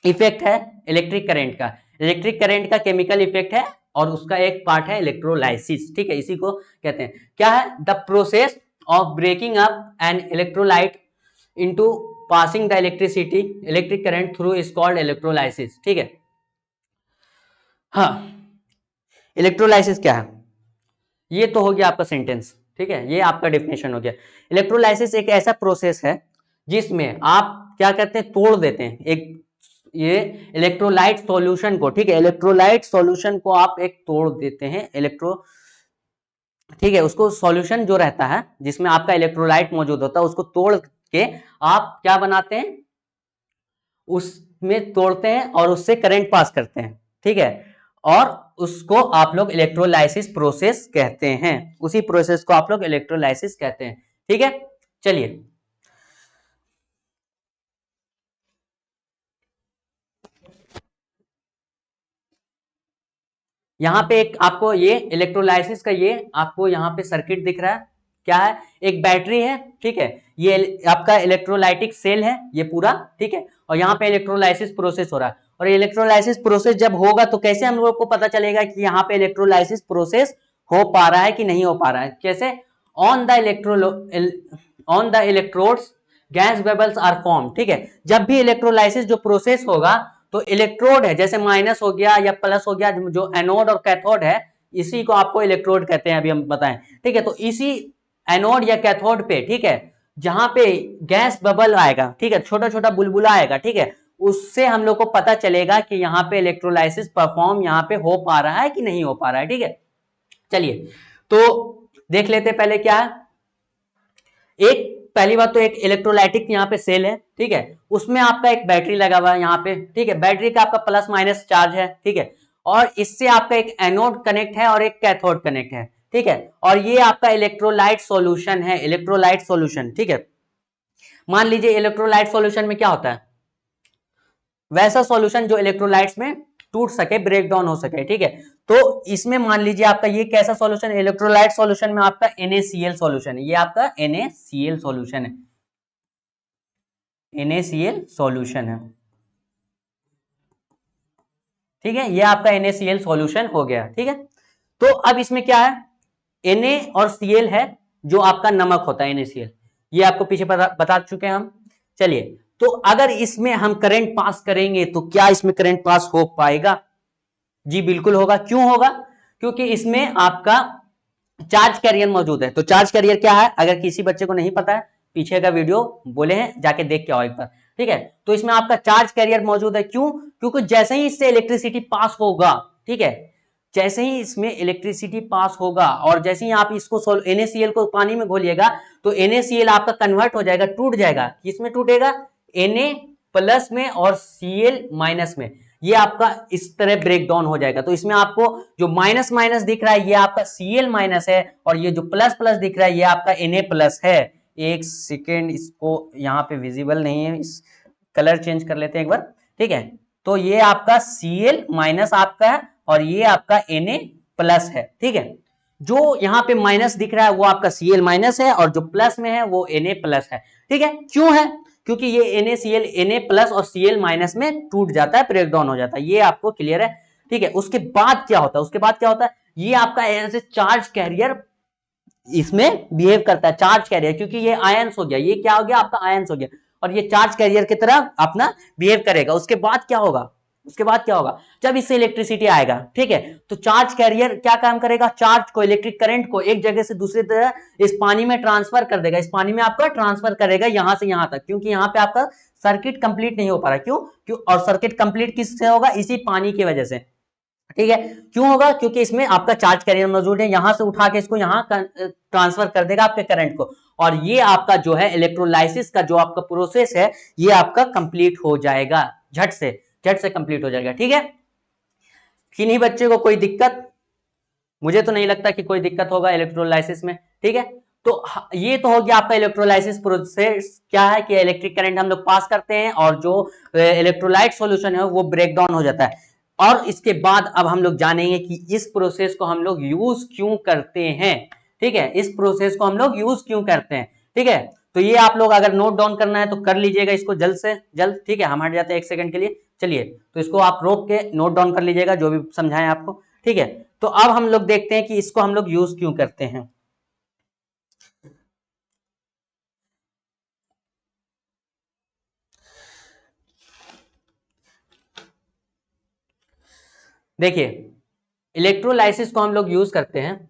इफेक्ट है इलेक्ट्रिक करंट का। इलेक्ट्रिक करंट का केमिकल इफेक्ट है और उसका एक पार्ट है इलेक्ट्रोलाइसिस, ठीक है। इसी को कहते हैं क्या है? The process of breaking up an electrolyte into passing the electricity electric current through is called electrolysis, ठीक है। हाँ, इलेक्ट्रोलाइसिस क्या है? ये तो हो गया आपका सेंटेंस, ठीक है, ये आपका डेफिनेशन हो गया। इलेक्ट्रोलाइसिस एक ऐसा प्रोसेस है जिसमें आप क्या करते हैं, तोड़ देते हैं एक ये इलेक्ट्रोलाइट सॉल्यूशन को, ठीक है। इलेक्ट्रोलाइट सॉल्यूशन को आप एक तोड़ देते हैं ठीक है, उसको सॉल्यूशन जो रहता है जिसमें आपका इलेक्ट्रोलाइट मौजूद होता है उसको तोड़ के आप क्या बनाते हैं, उसमें तोड़ते हैं और उससे करंट पास करते हैं, ठीक है। और उसको आप लोग इलेक्ट्रोलाइसिस प्रोसेस कहते हैं, उसी प्रोसेस को आप लोग इलेक्ट्रोलाइसिस कहते हैं, ठीक है। चलिए यहाँ पे एक आपको ये इलेक्ट्रोलाइसिस का ये आपको यहाँ पे सर्किट दिख रहा है, क्या है? एक बैटरी है, ठीक है, ये आपका इलेक्ट्रोलाइटिक सेल है ये पूरा, ठीक है, और यहाँ पे इलेक्ट्रोलाइसिस प्रोसेस हो रहा है। और इलेक्ट्रोलाइसिस प्रोसेस जब होगा तो कैसे हम लोग को पता चलेगा कि यहाँ पे इलेक्ट्रोलाइसिस प्रोसेस हो पा रहा है कि नहीं हो पा रहा है? कैसे? On the electrodes gas bubbles are form, ठीक है। जब भी इलेक्ट्रोलाइसिस जो प्रोसेस होगा तो इलेक्ट्रोड है, जैसे माइनस हो गया या प्लस हो गया, जो एनोड और कैथोड है इसी को आपको इलेक्ट्रोड कहते हैं, अभी हम बताएं, ठीक है। तो इसी एनोड या कैथोड पे, ठीक है, जहां पे गैस बबल आएगा, ठीक है, छोटा छोटा बुलबुला आएगा, ठीक है, उससे हम लोग को पता चलेगा कि यहाँ पे इलेक्ट्रोलाइसिस परफॉर्म यहाँ पे हो पा रहा है कि नहीं हो पा रहा है, ठीक है। चलिए तो देख लेते हैं पहले क्या है। एक पहली बात तो एक इलेक्ट्रोलाइटिक यहाँ पे सेल है, ठीक है, उसमें आपका एक बैटरी लगा हुआ है यहाँ पे, ठीक है, बैटरी का आपका प्लस माइनस चार्ज है, ठीक है, और इससे आपका एक एनोड कनेक्ट है और एक कैथोड कनेक्ट है, ठीक है, और ये आपका इलेक्ट्रोलाइट सॉल्यूशन है, इलेक्ट्रोलाइट सॉल्यूशन, ठीक है। मान लीजिए इलेक्ट्रोलाइट सॉल्यूशन में क्या होता है, वैसा सॉल्यूशन जो इलेक्ट्रोलाइट्स में टूट सके, ब्रेक डाउन हो सके, ठीक है। तो इसमें मान लीजिए आपका ये कैसा सॉल्यूशन है, इलेक्ट्रोलाइट सॉल्यूशन में आपका NaCl सॉल्यूशन है, ये आपका NaCl सॉल्यूशन है, NaCl सॉल्यूशन है, ठीक है, ये आपका NaCl सॉल्यूशन हो गया, ठीक है। तो अब इसमें क्या है, Na और Cl है जो आपका नमक होता है NaCl, ये आपको पीछे बता चुके हैं हम। चलिए तो अगर इसमें हम करंट पास करेंगे तो क्या इसमें करंट पास हो पाएगा? जी बिल्कुल होगा। क्यों होगा? क्योंकि इसमें आपका चार्ज कैरियर मौजूद है। तो चार्ज कैरियर क्या है, अगर किसी बच्चे को नहीं पता है, पीछे का वीडियो बोले हैं जाके देख के आओ एक बार, ठीक है। तो इसमें आपका चार्ज कैरियर मौजूद है, क्यों? क्योंकि जैसे ही इससे इलेक्ट्रिसिटी पास होगा, ठीक है, जैसे ही इसमें इलेक्ट्रिसिटी पास होगा और जैसे ही आप इसको NaCl को पानी में घोलिएगा तो NaCl आपका कन्वर्ट हो जाएगा, टूट जाएगा, किसमें टूटेगा, Na प्लस में और Cl माइनस में, ये आपका इस तरह ब्रेक डाउन हो जाएगा। तो इसमें आपको जो माइनस माइनस दिख रहा है ये आपका Cl माइनस है, और ये जो प्लस प्लस दिख रहा है ये आपका Na प्लस है। एक सेकेंड, इसको यहाँ पे विजिबल नहीं है, इस कलर चेंज कर लेते हैं एक बार, ठीक है। तो ये आपका Cl माइनस आपका है और ये आपका Na प्लस है, ठीक है। जो यहाँ पे माइनस दिख रहा है वो आपका Cl माइनस है और जो प्लस में है वो Na प्लस है, ठीक है। क्यों है? क्योंकि ये NaCl Na प्लस और Cl माइनस में टूट जाता है, ब्रेक डाउन हो जाता है, ये आपको क्लियर है, ठीक है। उसके बाद क्या होता है, उसके बाद क्या होता है, ये आपका ऐसे चार्ज कैरियर इसमें बिहेव करता है, चार्ज कैरियर, क्योंकि ये आयंस हो गया, ये क्या हो गया आपका आयंस हो गया, और ये चार्ज कैरियर की तरह अपना बिहेव करेगा। उसके बाद क्या होगा, उसके बाद क्या होगा, जब इससे इलेक्ट्रिसिटी आएगा, ठीक है, तो चार्ज कैरियर क्या काम करेगा, चार्ज को, इलेक्ट्रिक करंट को एक जगह से दूसरी तरह इस पानी में ट्रांसफर कर देगा, इस पानी में आपका ट्रांसफर करेगा यहां से यहां तक, क्योंकि यहां पे आपका सर्किट कंप्लीट नहीं हो पा रहा। क्यों? क्यों? और सर्किट कंप्लीट किससे होगा, इसी पानी की वजह से, ठीक है। क्यों होगा? क्योंकि इसमें आपका चार्ज कैरियर मौजूद है, यहां से उठा के इसको यहां ट्रांसफर कर देगा आपके करंट को, और ये आपका जो है इलेक्ट्रोलाइसिस का जो आपका प्रोसेस है ये आपका कंप्लीट हो जाएगा, झट से कंप्लीट हो जाएगा, ठीक है। किन्हीं बच्चे को कोई दिक्कत? मुझे तो नहीं लगता कि कोई दिक्कत होगा इलेक्ट्रोलाइसिस में, ठीक है। तो ये तो हो गया आपका इलेक्ट्रोलाइसिस प्रोसेस, क्या है कि इलेक्ट्रिक करंट हम लोग पास करते हैं और जो इलेक्ट्रोलाइट सॉल्यूशन है वो ब्रेक डाउन हो जाता है। और इसके बाद अब हम लोग जानेंगे कि इस प्रोसेस को हम लोग यूज क्यों करते हैं, ठीक है, इस प्रोसेस को हम लोग यूज क्यों करते हैं, ठीक है। तो ये आप लोग अगर नोट डाउन करना है तो कर लीजिएगा इसको जल्द से जल्द, ठीक है। हम हट जाते हैं एक सेकंड के लिए, चलिए, तो इसको आप रोक के नोट डाउन कर लीजिएगा जो भी समझाएं आपको, ठीक है। तो अब हम लोग देखते हैं कि इसको हम लोग यूज क्यों करते हैं। देखिए, इलेक्ट्रोलाइसिस को हम लोग यूज करते हैं,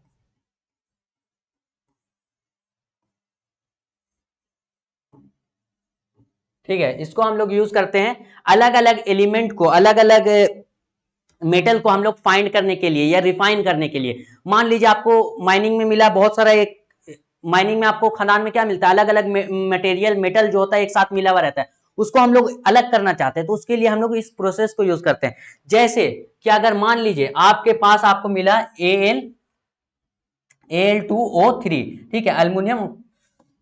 ठीक है, इसको हम लोग यूज करते हैं अलग अलग एलिमेंट को, अलग अलग मेटल को हम लोग फाइंड करने के लिए या रिफाइन करने के लिए। मान लीजिए आपको माइनिंग में मिला बहुत सारा, एक माइनिंग में आपको खदान में क्या मिलता है, अलग अलग मटेरियल, मेटल जो होता है एक साथ मिला हुआ रहता है, उसको हम लोग अलग करना चाहते हैं, तो उसके लिए हम लोग इस प्रोसेस को यूज करते हैं। जैसे कि अगर मान लीजिए आपके पास आपको मिला Al2O3, ठीक है, अल्युमिनियम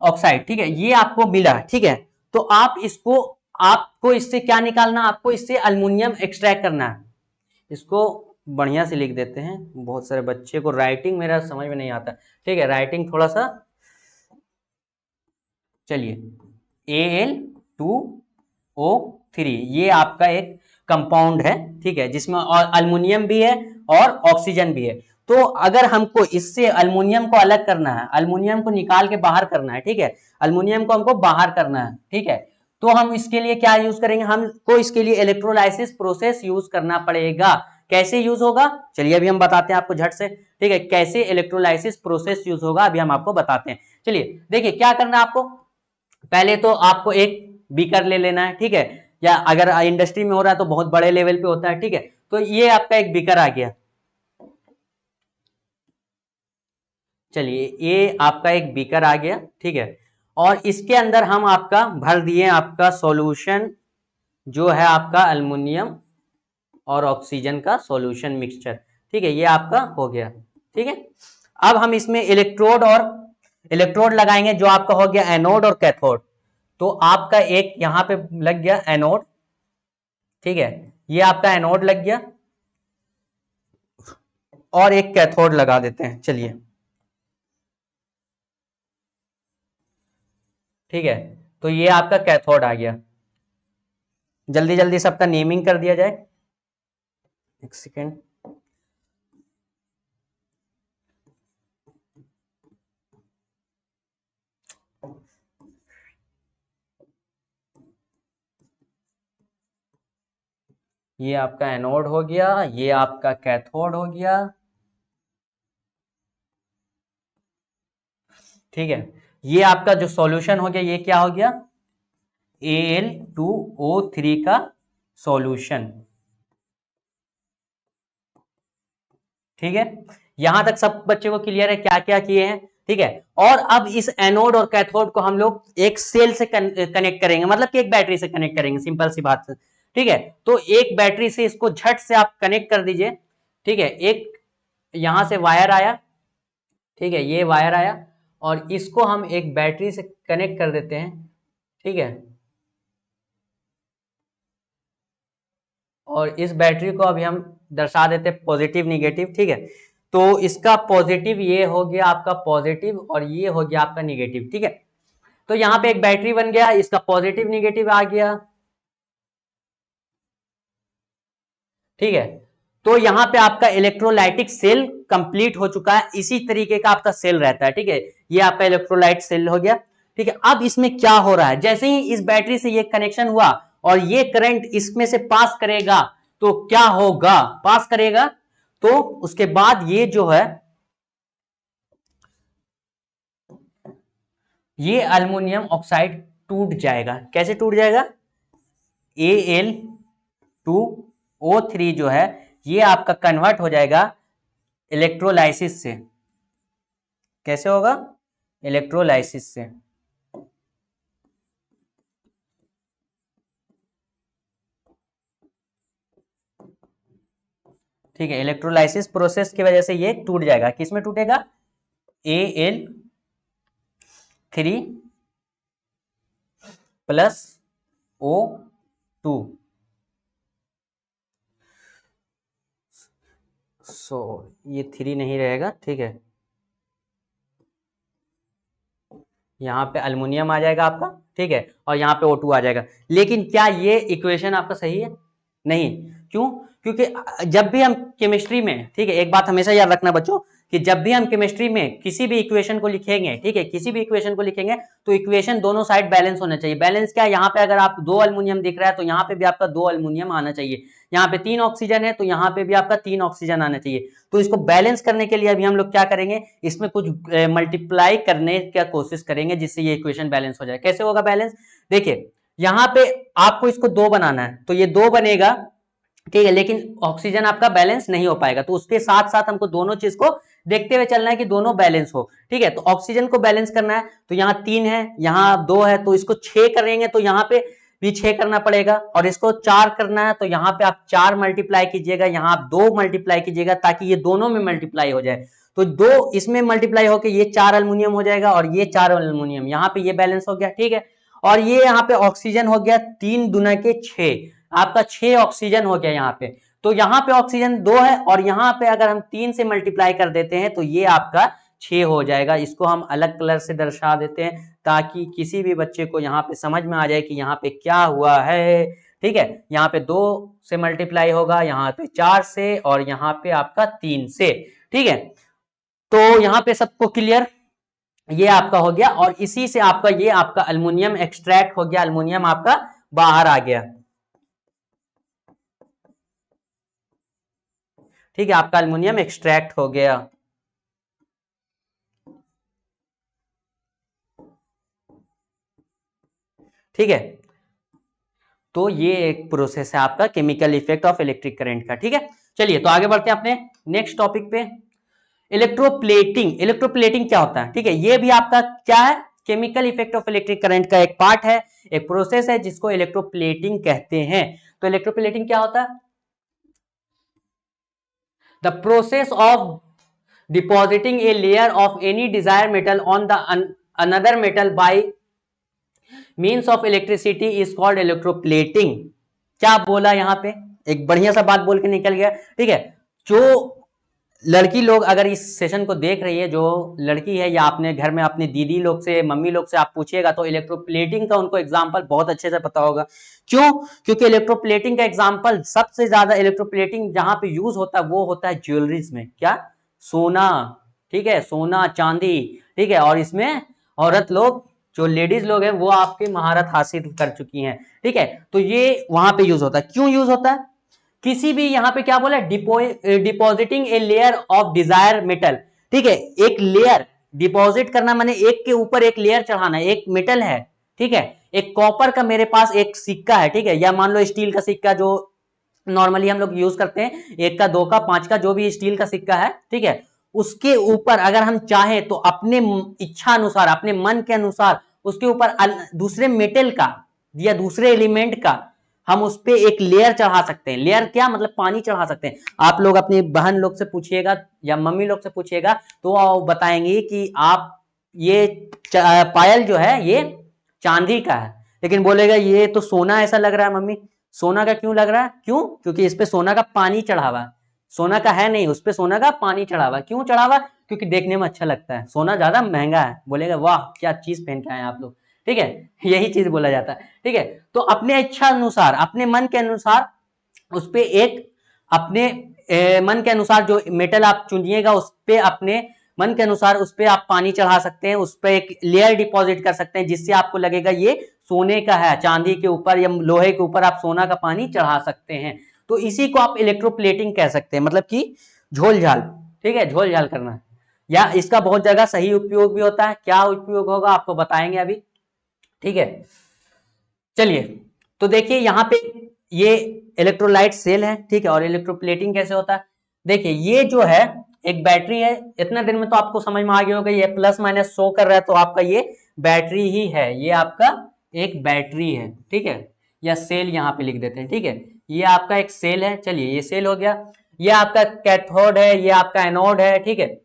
ऑक्साइड, ठीक है, ये आपको मिला, ठीक है। तो आप इसको, आपको इससे क्या निकालना, आपको इससे अल्युमिनियम एक्सट्रैक्ट करना है। इसको बढ़िया से लिख देते हैं, बहुत सारे बच्चे को राइटिंग मेरा समझ में नहीं आता, ठीक है, राइटिंग थोड़ा सा, चलिए, Al2O3 ये आपका एक कंपाउंड है, ठीक है, जिसमें और अल्युमिनियम भी है और ऑक्सीजन भी है। तो अगर हमको इससे अल्युमिनियम को अलग करना है, अल्युमिनियम को निकाल के बाहर करना है, ठीक है, अल्युमिनियम को हमको बाहर करना है, ठीक है, तो हम इसके लिए क्या यूज करेंगे, हमको इसके लिए इलेक्ट्रोलाइसिस प्रोसेस यूज करना पड़ेगा। कैसे यूज होगा, चलिए अभी हम बताते हैं आपको झट से, ठीक है, कैसे इलेक्ट्रोलाइसिस प्रोसेस यूज होगा अभी हम आपको बताते हैं। चलिए देखिए क्या करना है आपको, पहले तो आपको एक बीकर ले लेना है, ठीक है, या अगर इंडस्ट्री में हो रहा है तो बहुत बड़े लेवल पे होता है, ठीक है। तो ये आपका एक बीकर आ गया, चलिए ये आपका एक बीकर आ गया, ठीक है, और इसके अंदर हम आपका भर दिए आपका सॉल्यूशन जो है आपका अल्युमिनियम और ऑक्सीजन का सॉल्यूशन मिक्सचर, ठीक है, ये आपका हो गया, ठीक है। अब हम इसमें इलेक्ट्रोड लगाएंगे, जो आपका हो गया एनोड और कैथोड। तो आपका एक यहां पे लग गया एनोड, ठीक है, ये आपका एनोड लग गया, और एक कैथोड लगा देते हैं, चलिए, ठीक है। तो ये आपका कैथोड आ गया, जल्दी जल्दी सबका नेमिंग कर दिया जाए, एक सेकेंड, ये आपका एनोड हो गया, ये आपका कैथोड हो गया, ठीक है। ये आपका जो सॉल्यूशन हो गया ये क्या हो गया, Al2O3 का सॉल्यूशन, ठीक है। यहां तक सब बच्चे को क्लियर है क्या क्या किए हैं, ठीक है। और अब इस एनोड और कैथोड को हम लोग एक सेल से कनेक्ट करेंगे, मतलब कि एक बैटरी से कनेक्ट करेंगे, सिंपल सी बात है, ठीक है। तो एक बैटरी से इसको झट से आप कनेक्ट कर दीजिए, ठीक है। एक यहां से वायर आया, ठीक है, ये वायर आया और इसको हम एक बैटरी से कनेक्ट कर देते हैं, ठीक है। और इस बैटरी को अभी हम दर्शा देते हैं पॉजिटिव निगेटिव, ठीक है। तो इसका पॉजिटिव ये हो गया आपका पॉजिटिव और ये हो गया आपका निगेटिव, ठीक है। तो यहाँ पे एक बैटरी बन गया, इसका पॉजिटिव निगेटिव आ गया, ठीक है। तो यहाँ पे आपका इलेक्ट्रोलाइटिक सेल कंप्लीट हो चुका है, इसी तरीके का आपका सेल रहता है, ठीक है। ये आपका इलेक्ट्रोलाइट सेल हो गया, ठीक है। अब इसमें क्या हो रहा है, जैसे ही इस बैटरी से ये कनेक्शन हुआ और ये करंट इसमें से पास करेगा तो क्या होगा, पास करेगा तो उसके बाद ये जो है ये अल्युमिनियम ऑक्साइड टूट जाएगा। कैसे टूट जाएगा, Al2O3 जो है ये आपका कन्वर्ट हो जाएगा इलेक्ट्रोलाइसिस से। कैसे होगा, इलेक्ट्रोलाइसिस से, ठीक है। इलेक्ट्रोलाइसिस प्रोसेस की वजह से ये टूट जाएगा। किसमें टूटेगा, Al3+O2। ये 3 नहीं रहेगा, ठीक है। यहाँ पे अल्युमिनियम आ जाएगा आपका, ठीक है, और यहाँ पे O2 आ जाएगा। लेकिन क्या ये इक्वेशन आपका सही है, नहीं। क्यों, क्योंकि जब भी हम केमिस्ट्री में, ठीक है, एक बात हमेशा याद रखना बच्चों कि जब भी हम केमिस्ट्री में किसी भी इक्वेशन को लिखेंगे, ठीक है, किसी भी इक्वेशन को लिखेंगे तो इक्वेशन दोनों साइड बैलेंस होना चाहिए। बैलेंस क्या है, यहाँ पे अगर आप 2 अल्युमिनियम दिख रहा है तो यहाँ पे भी आपका 2 अल्युमिनियम आना चाहिए। यहाँ पे 3 ऑक्सीजन है तो यहाँ पे भी आपका 3 ऑक्सीजन आना चाहिए। तो इसको बैलेंस करने के लिए अभी हम लोग क्या करेंगे, इसमें कुछ मल्टीप्लाई करने की कोशिश करेंगे जिससे ये इक्वेशन बैलेंस हो जाए। कैसे होगा बैलेंस, देखिए यहाँ पे आपको इसको 2 बनाना है तो ये 2 बनेगा, ठीक है, लेकिन ऑक्सीजन आपका बैलेंस नहीं हो पाएगा। तो उसके साथ साथ हमको दोनों चीज को देखते हुए चलना है कि दोनों बैलेंस हो, ठीक है। तो ऑक्सीजन को बैलेंस करना है तो यहाँ 3 है, यहाँ 2 है, तो इसको 6 करेंगे तो यहाँ पे भी 6 करना पड़ेगा, और इसको 4 करना है तो यहाँ पे आप 4 मल्टीप्लाई कीजिएगा, यहाँ आप 2 मल्टीप्लाई कीजिएगा ताकि ये दोनों में मल्टीप्लाई हो जाए। तो 2 इसमें मल्टीप्लाई होकर ये 4 अल्युमिनियम हो जाएगा और ये 4 अल्युमिनियम, यहाँ पे ये बैलेंस हो गया, ठीक है। और ये यहाँ पे ऑक्सीजन हो गया 3 दूना के 6, आपका 6 ऑक्सीजन हो गया यहाँ पे। तो यहाँ पे ऑक्सीजन 2 है और यहाँ पे अगर हम 3 से मल्टीप्लाई कर देते हैं तो ये आपका 6 हो जाएगा। इसको हम अलग कलर से दर्शा देते हैं ताकि किसी भी बच्चे को यहाँ पे समझ में आ जाए कि यहाँ पे क्या हुआ है, ठीक है। यहाँ पे 2 से मल्टीप्लाई होगा, यहाँ पे 4 से, और यहाँ पे आपका 3 से, ठीक है। तो यहाँ पे सबको क्लियर, ये आपका हो गया और इसी से आपका ये आपका अल्युमिनियम एक्सट्रैक्ट हो गया, अल्युमिनियम आपका बाहर आ गया, ठीक है। आपका अल्युमिनियम एक्सट्रैक्ट हो गया, ठीक है। तो ये एक प्रोसेस है आपका chemical effect of electric current का, ठीक है। चलिए तो आगे बढ़ते हैं अपने नेक्स्ट टॉपिक पे, इलेक्ट्रोप्लेटिंग। इलेक्ट्रोप्लेटिंग क्या होता है, ठीक है, ये भी आपका क्या है, chemical effect of electric current का एक पार्ट है, एक प्रोसेस है जिसको इलेक्ट्रोप्लेटिंग कहते हैं। तो इलेक्ट्रोप्लेटिंग क्या होता है, the process of depositing a layer of any desired metal on the another metal by means of electricity is called electroplating। क्या बोला यहाँ पे, एक बढ़िया सा बात बोल के निकल गया, ठीक है। जो लड़की लोग अगर इस सेशन को देख रही है, जो लड़की है, या अपने घर में अपनी दीदी लोग से, मम्मी लोग से आप पूछिएगा तो इलेक्ट्रोप्लेटिंग का उनको एग्जांपल बहुत अच्छे से पता होगा। क्यों, क्योंकि इलेक्ट्रोप्लेटिंग का एग्जांपल सबसे ज्यादा इलेक्ट्रोप्लेटिंग जहां पे यूज होता है वो होता है ज्वेलरीज में, क्या, सोना, ठीक है, सोना चांदी, ठीक है। और इसमें औरत लोग, जो लेडीज लोग हैं वो आपकी महारत हासिल कर चुकी हैं, ठीक है। तो ये वहां पे यूज होता है। क्यों यूज होता है, किसी भी यहाँ पे क्या बोला, depositing a layer of desire metal, ठीक है। एक लेयर डिपॉजिट करना माने एक के ऊपर एक लेयर चढ़ाना, एक मेटल है, ठीक है, एक कॉपर का मेरे पास एक सिक्का है, ठीक है, या मान लो स्टील का सिक्का जो नॉर्मली हम लोग यूज करते हैं, 1 का 2 का 5 का जो भी स्टील का सिक्का है, ठीक है, उसके ऊपर अगर हम चाहें तो अपने इच्छा अनुसार, अपने मन के अनुसार उसके ऊपर दूसरे मेटल का या दूसरे एलिमेंट का हम उस पे एक लेयर चढ़ा सकते हैं। लेयर क्या मतलब, पानी चढ़ा सकते हैं। आप लोग अपनी बहन लोग से पूछिएगा या मम्मी लोग से पूछिएगा तो वो बताएंगे कि आप ये पायल जो है ये चांदी का है, लेकिन बोलेगा ये तो सोना ऐसा लग रहा है मम्मी। सोना का क्यों लग रहा है? क्यों? क्योंकि इस पे सोना का पानी चढ़ा हुआ, सोना का है नहीं, उस पे सोना का पानी चढ़ा हुआ। क्यों चढ़ा हुआ? क्योंकि देखने में अच्छा लगता है, सोना ज्यादा महंगा है। बोलेगा वाह क्या चीज पहन के आए आप लोग, ठीक है, यही चीज बोला जाता है, ठीक है। तो अपने इच्छा अनुसार, अपने मन के अनुसार उस पे एक अपने मन के अनुसार जो मेटल आप चुनिएगा उस पे अपने मन के अनुसार उस पे आप पानी चढ़ा सकते हैं, उस पे एक लेयर डिपॉजिट कर सकते हैं जिससे आपको लगेगा ये सोने का है। चांदी के ऊपर या लोहे के ऊपर आप सोना का पानी चढ़ा सकते हैं। तो इसी को आप इलेक्ट्रोप्लेटिंग कह सकते हैं, मतलब कि झोल-झाल, ठीक है, झोल-झाल करना। या इसका बहुत जगह सही उपयोग भी होता है। क्या उपयोग होगा आपको बताएंगे अभी, ठीक है। चलिए तो देखिए यहाँ पे ये इलेक्ट्रोलाइट सेल है, ठीक है। और इलेक्ट्रोप्लेटिंग कैसे होता है, देखिए ये जो है एक बैटरी है। इतना दिन में तो आपको समझ में आ गया होगा, ये प्लस माइनस शो कर रहा है तो आपका ये बैटरी ही है, ये आपका एक बैटरी है, ठीक है। या सेल यहाँ पे लिख देते हैं, ठीक है। ये आपका एक सेल है, चलिए ये सेल हो गया। ये आपका कैथोड है, ये आपका एनोड है, ठीक है।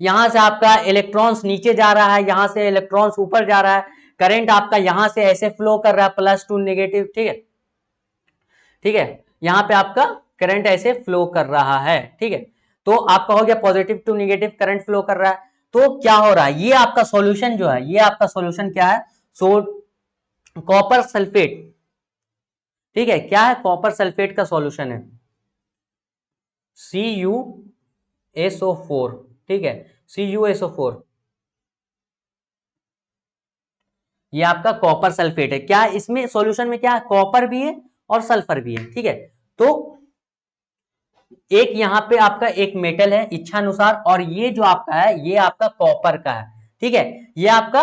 यहां से आपका इलेक्ट्रॉन्स नीचे जा रहा है, यहां से इलेक्ट्रॉन्स ऊपर जा रहा है। करंट आपका यहां से ऐसे फ्लो कर रहा है, प्लस टू नेगेटिव, ठीक है, ठीक है। यहां पे आपका करंट ऐसे फ्लो कर रहा है, ठीक है। तो आपका हो गया positive to negative current flow कर रहा है। तो क्या हो रहा है, ये आपका सॉल्यूशन जो है, ये आपका सॉल्यूशन क्या है, सो कॉपर सल्फेट, ठीक है। क्या है, कॉपर सल्फेट का सॉल्यूशन है CuSO4, ठीक है, CuSO4। ये आपका कॉपर सल्फेट है। क्या इसमें सॉल्यूशन में क्या है, कॉपर भी है और सल्फर भी है, ठीक है। तो एक यहाँ पे आपका एक मेटल है इच्छानुसार, और ये जो आपका है ये आपका कॉपर का है, ठीक है। ये आपका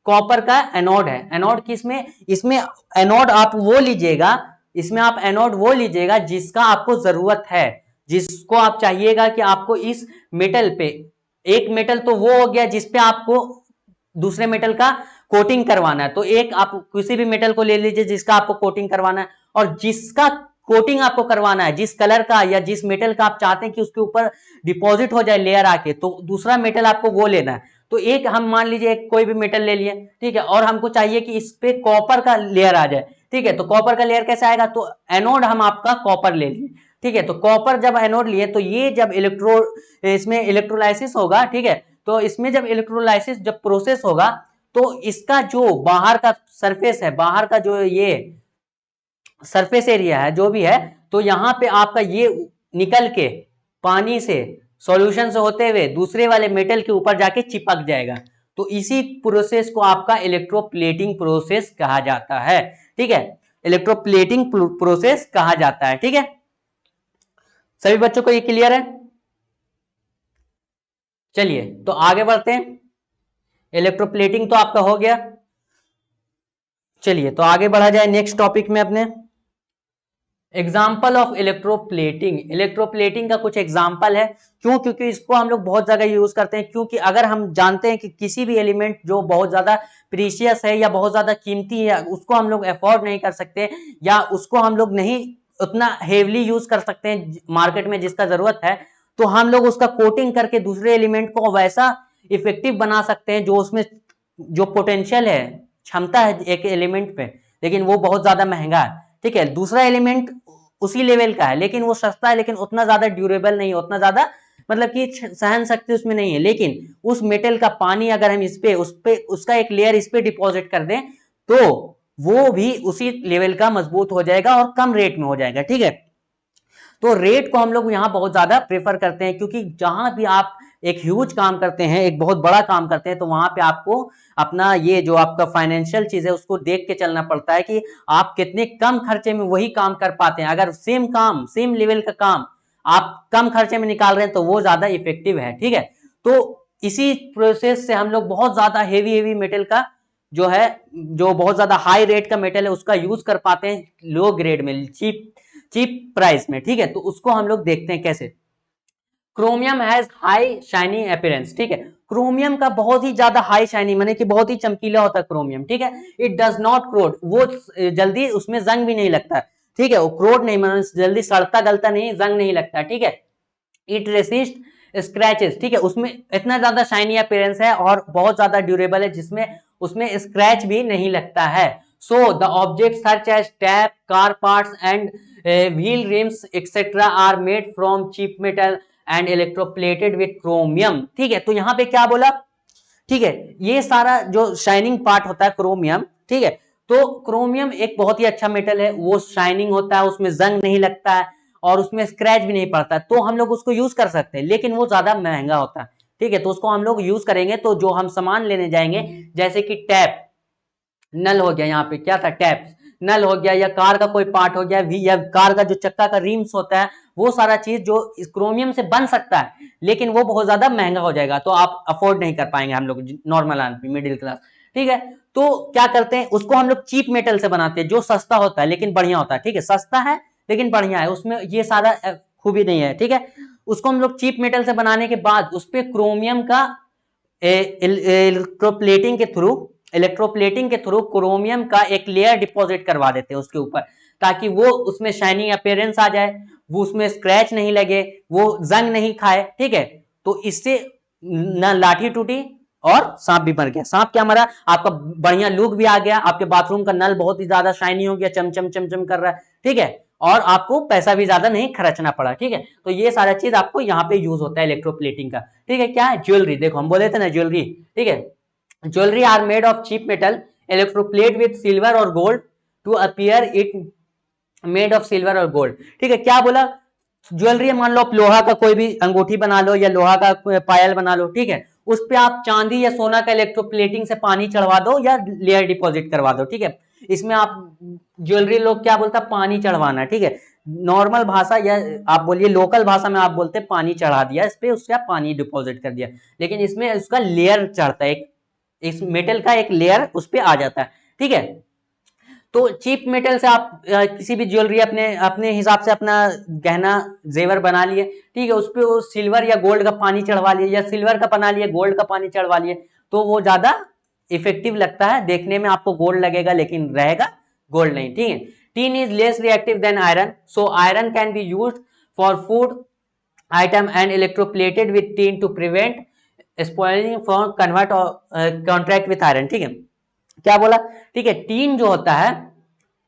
कॉपर का एनोड है। एनोड किसमें, इसमें एनोड आप वो लीजिएगा, इसमें आप एनोड वो लीजिएगा जिसका आपको जरूरत है, जिसको आप चाहिएगा कि आपको इस मेटल पे, एक मेटल तो वो हो गया जिसपे आपको दूसरे मेटल का कोटिंग करवाना है। तो एक आप किसी भी मेटल को ले लीजिए जिसका आपको कोटिंग करवाना है, और जिसका कोटिंग आपको करवाना है, जिस कलर का या जिस मेटल का आप चाहते हैं कि उसके ऊपर डिपॉजिट हो जाए लेयर आके, तो दूसरा मेटल आपको वो लेना है। तो एक हम मान लीजिए कोई भी मेटल ले लिए, ठीक है, और हमको चाहिए कि इस पे कॉपर का लेयर आ जाए, ठीक है। तो कॉपर का लेयर कैसे आएगा, तो एनोड हम आपका कॉपर ले लिए, ठीक है। तो कॉपर जब एनोड लिए तो ये जब इसमें इलेक्ट्रोलाइसिस होगा, ठीक है। तो इसमें जब इलेक्ट्रोलाइसिस जब प्रोसेस होगा तो इसका जो बाहर का सरफेस है, बाहर का जो ये सरफेस एरिया है जो भी है, तो यहां पे आपका ये निकल के पानी से सॉल्यूशन से होते हुए दूसरे वाले मेटल के ऊपर जाके चिपक जाएगा। तो इसी प्रोसेस को आपका इलेक्ट्रोप्लेटिंग प्रोसेस कहा जाता है, ठीक है। इलेक्ट्रोप्लेटिंग प्रोसेस कहा जाता है, ठीक है। सभी बच्चों को ये क्लियर है? चलिए तो आगे बढ़ते हैं। इलेक्ट्रोप्लेटिंग तो आपका हो गया। चलिए तो आगे बढ़ा जाए नेक्स्ट टॉपिक में अपने। एग्जाम्पल ऑफ इलेक्ट्रोप्लेटिंग, इलेक्ट्रोप्लेटिंग का कुछ एग्जाम्पल है। क्यों? क्योंकि इसको हम लोग बहुत जगह यूज करते हैं। क्योंकि अगर हम जानते हैं कि किसी भी एलिमेंट जो बहुत ज्यादा प्रीशियस है या बहुत ज्यादा कीमती है, उसको हम लोग अफोर्ड नहीं कर सकते, या उसको हम लोग नहीं उतना हेवली यूज कर सकते हैं मार्केट में जिसका जरूरत है, तो हम लोग उसका कोटिंग करके दूसरे एलिमेंट को वैसा इफेक्टिव बना सकते हैं जो उसमें जो पोटेंशियल है, क्षमता है एक एलिमेंट पे, लेकिन वो बहुत ज्यादा महंगा है, ठीक है। दूसरा एलिमेंट उसी लेवल का है लेकिन वो सस्ता है, लेकिन उतना ज्यादा ड्यूरेबल नहीं है, उतना ज्यादा मतलब कि सहन शक्ति उसमें नहीं है। लेकिन उस मेटल का पानी अगर हम इस पे उसका एक लेयर इस पे डिपॉजिट कर दें तो वो भी उसी लेवल का मजबूत हो जाएगा और कम रेट में हो जाएगा, ठीक है। तो रेट को हम लोग यहाँ बहुत ज्यादा प्रेफर करते हैं, क्योंकि जहां भी आप एक ह्यूज काम करते हैं, एक बहुत बड़ा काम करते हैं, तो वहां पे आपको अपना ये जो आपका फाइनेंशियल चीज है उसको देख के चलना पड़ता है कि आप कितने कम खर्चे में वही काम कर पाते हैं। अगर सेम काम, सेम लेवल का काम आप कम खर्चे में निकाल रहे हैं तो वो ज्यादा इफेक्टिव है, ठीक है। तो इसी प्रोसेस से हम लोग बहुत ज्यादा हेवी मेटल का जो है, जो बहुत ज्यादा हाई रेट का मेटल है उसका यूज कर पाते हैं लो ग्रेड में, चीप प्राइस में, ठीक है। तो उसको हम लोग देखते हैं कैसे। Chromium has high shining appearance, ठीक है। क्रोमियम का बहुत ही ज्यादा हाई शाइनिंग माने कि बहुत ही चमकीला होता है क्रोमियम, ठीक है। इट डज नॉट क्रोड, वो जल्दी उसमें जंग भी नहीं लगता, ठीक है। वो क्रोड नहीं माने जल्दी सड़ता गलता नहीं, जंग नहीं लगता, ठीक है। इट रेसिस्ट स्क्रैचेस, ठीक है। उसमें इतना ज्यादा शाइनी अपीयरेंस है और बहुत ज्यादा ड्यूरेबल है जिसमें उसमें स्क्रैच भी नहीं लगता है। So the object such as tap, car parts and wheel rims etcetera are made from cheap metal and electroplated with chromium, ठीक है। तो यहाँ पे क्या बोला, ठीक है, ये सारा जो शाइनिंग पार्ट होता है क्रोमियम, ठीक है। तो क्रोमियम एक बहुत ही अच्छा मेटल है, वो शाइनिंग होता है, उसमें जंग नहीं लगता है और उसमें स्क्रैच भी नहीं पड़ता, तो हम लोग उसको यूज कर सकते हैं, लेकिन वो ज्यादा महंगा होता है, ठीक है। तो उसको हम लोग यूज करेंगे तो जो हम सामान लेने जाएंगे जैसे कि टैप, नल हो गया, यहाँ पे क्या था टैप, नल हो गया, या कार का कोई पार्ट हो गया, या कार का जो चक्का का रिम्स होता है, वो सारा चीज जो इस क्रोमियम से बन सकता है, लेकिन वो बहुत ज्यादा महंगा हो जाएगा, तो आप अफोर्ड नहीं कर पाएंगे हम लोग नॉर्मल आदमी, मिडिल क्लास, ठीक है। तो क्या करते हैं, उसको हम लोग चीप मेटल से बनाते हैं जो सस्ता होता है लेकिन बढ़िया होता है, ठीक है। सस्ता है लेकिन बढ़िया है, उसमें ये सारा खूबी नहीं है, ठीक है। उसको हम लोग चीप मेटल से बनाने के बाद उस पर क्रोमियम का इलेक्ट्रोप्लेटिंग के थ्रू, इलेक्ट्रोप्लेटिंग के थ्रू क्रोमियम का एक लेयर डिपॉजिट करवा देते हैं उसके ऊपर, ताकि वो उसमें शाइनिंग अपीयरेंस आ जाए, वो उसमें स्क्रैच नहीं लगे, वो जंग नहीं खाए, ठीक है। तो इससे ना लाठी टूटी और सांप भी मर गया। सांप क्या मरा, आपका बढ़िया लुक भी आ गया, आपके बाथरूम का नल बहुत ही ज्यादा शाइनी हो गया, चमचम चमचम कर रहा है, ठीक है। और आपको पैसा भी ज्यादा नहीं खर्चना पड़ा, ठीक है। तो ये सारा चीज आपको यहाँ पे यूज होता है इलेक्ट्रोप्लेटिंग का, ठीक है। क्या है, ज्वेलरी, देखो हम बोले थे ना ज्वेलरी, ठीक है। Jewellery are made of cheap metal, electroplate with silver और gold to appear it made of silver और गोल्ड, ठीक है। क्या बोला, ज्वेलरी मान लो आप लोहा का कोई भी अंगूठी बना लो या लोहा का पायल बना लो, ठीक है। उस पे आप चांदी या सोना का इलेक्ट्रोप्लेटिंग से पानी चढ़वा दो या लेयर डिपॉजिट करवा दो, ठीक है। इसमें आप ज्वेलरी लोग क्या बोलता है, पानी चढ़वाना, ठीक है। नॉर्मल भाषा या आप बोलिए लोकल भाषा में आप बोलते हैं पानी चढ़ा दिया, इस पे उसका पानी डिपॉजिट कर दिया, लेकिन इसमें उसका लेयर चढ़ता है, एक इस मेटल का एक लेयर उस पे आ जाता है, ठीक है। तो चीप मेटल से आप किसी भी ज्वेलरी अपने अपने हिसाब से अपना गहना जेवर बना लिए, ठीक है। उस पे वो सिल्वर या गोल्ड का पानी चढ़वा लिए, या सिल्वर का बना लिए गोल्ड का पानी चढ़वा लिए, तो वो ज्यादा इफेक्टिव लगता है, देखने में आपको गोल्ड लगेगा लेकिन रहेगा गोल्ड नहीं, ठीक है। Tin is less reactive than iron, so iron can be used for food item and electroplated with tin to prevent spoiling for convert contract with iron, ठीक है। क्या बोला, ठीक है। टीन जो होता है,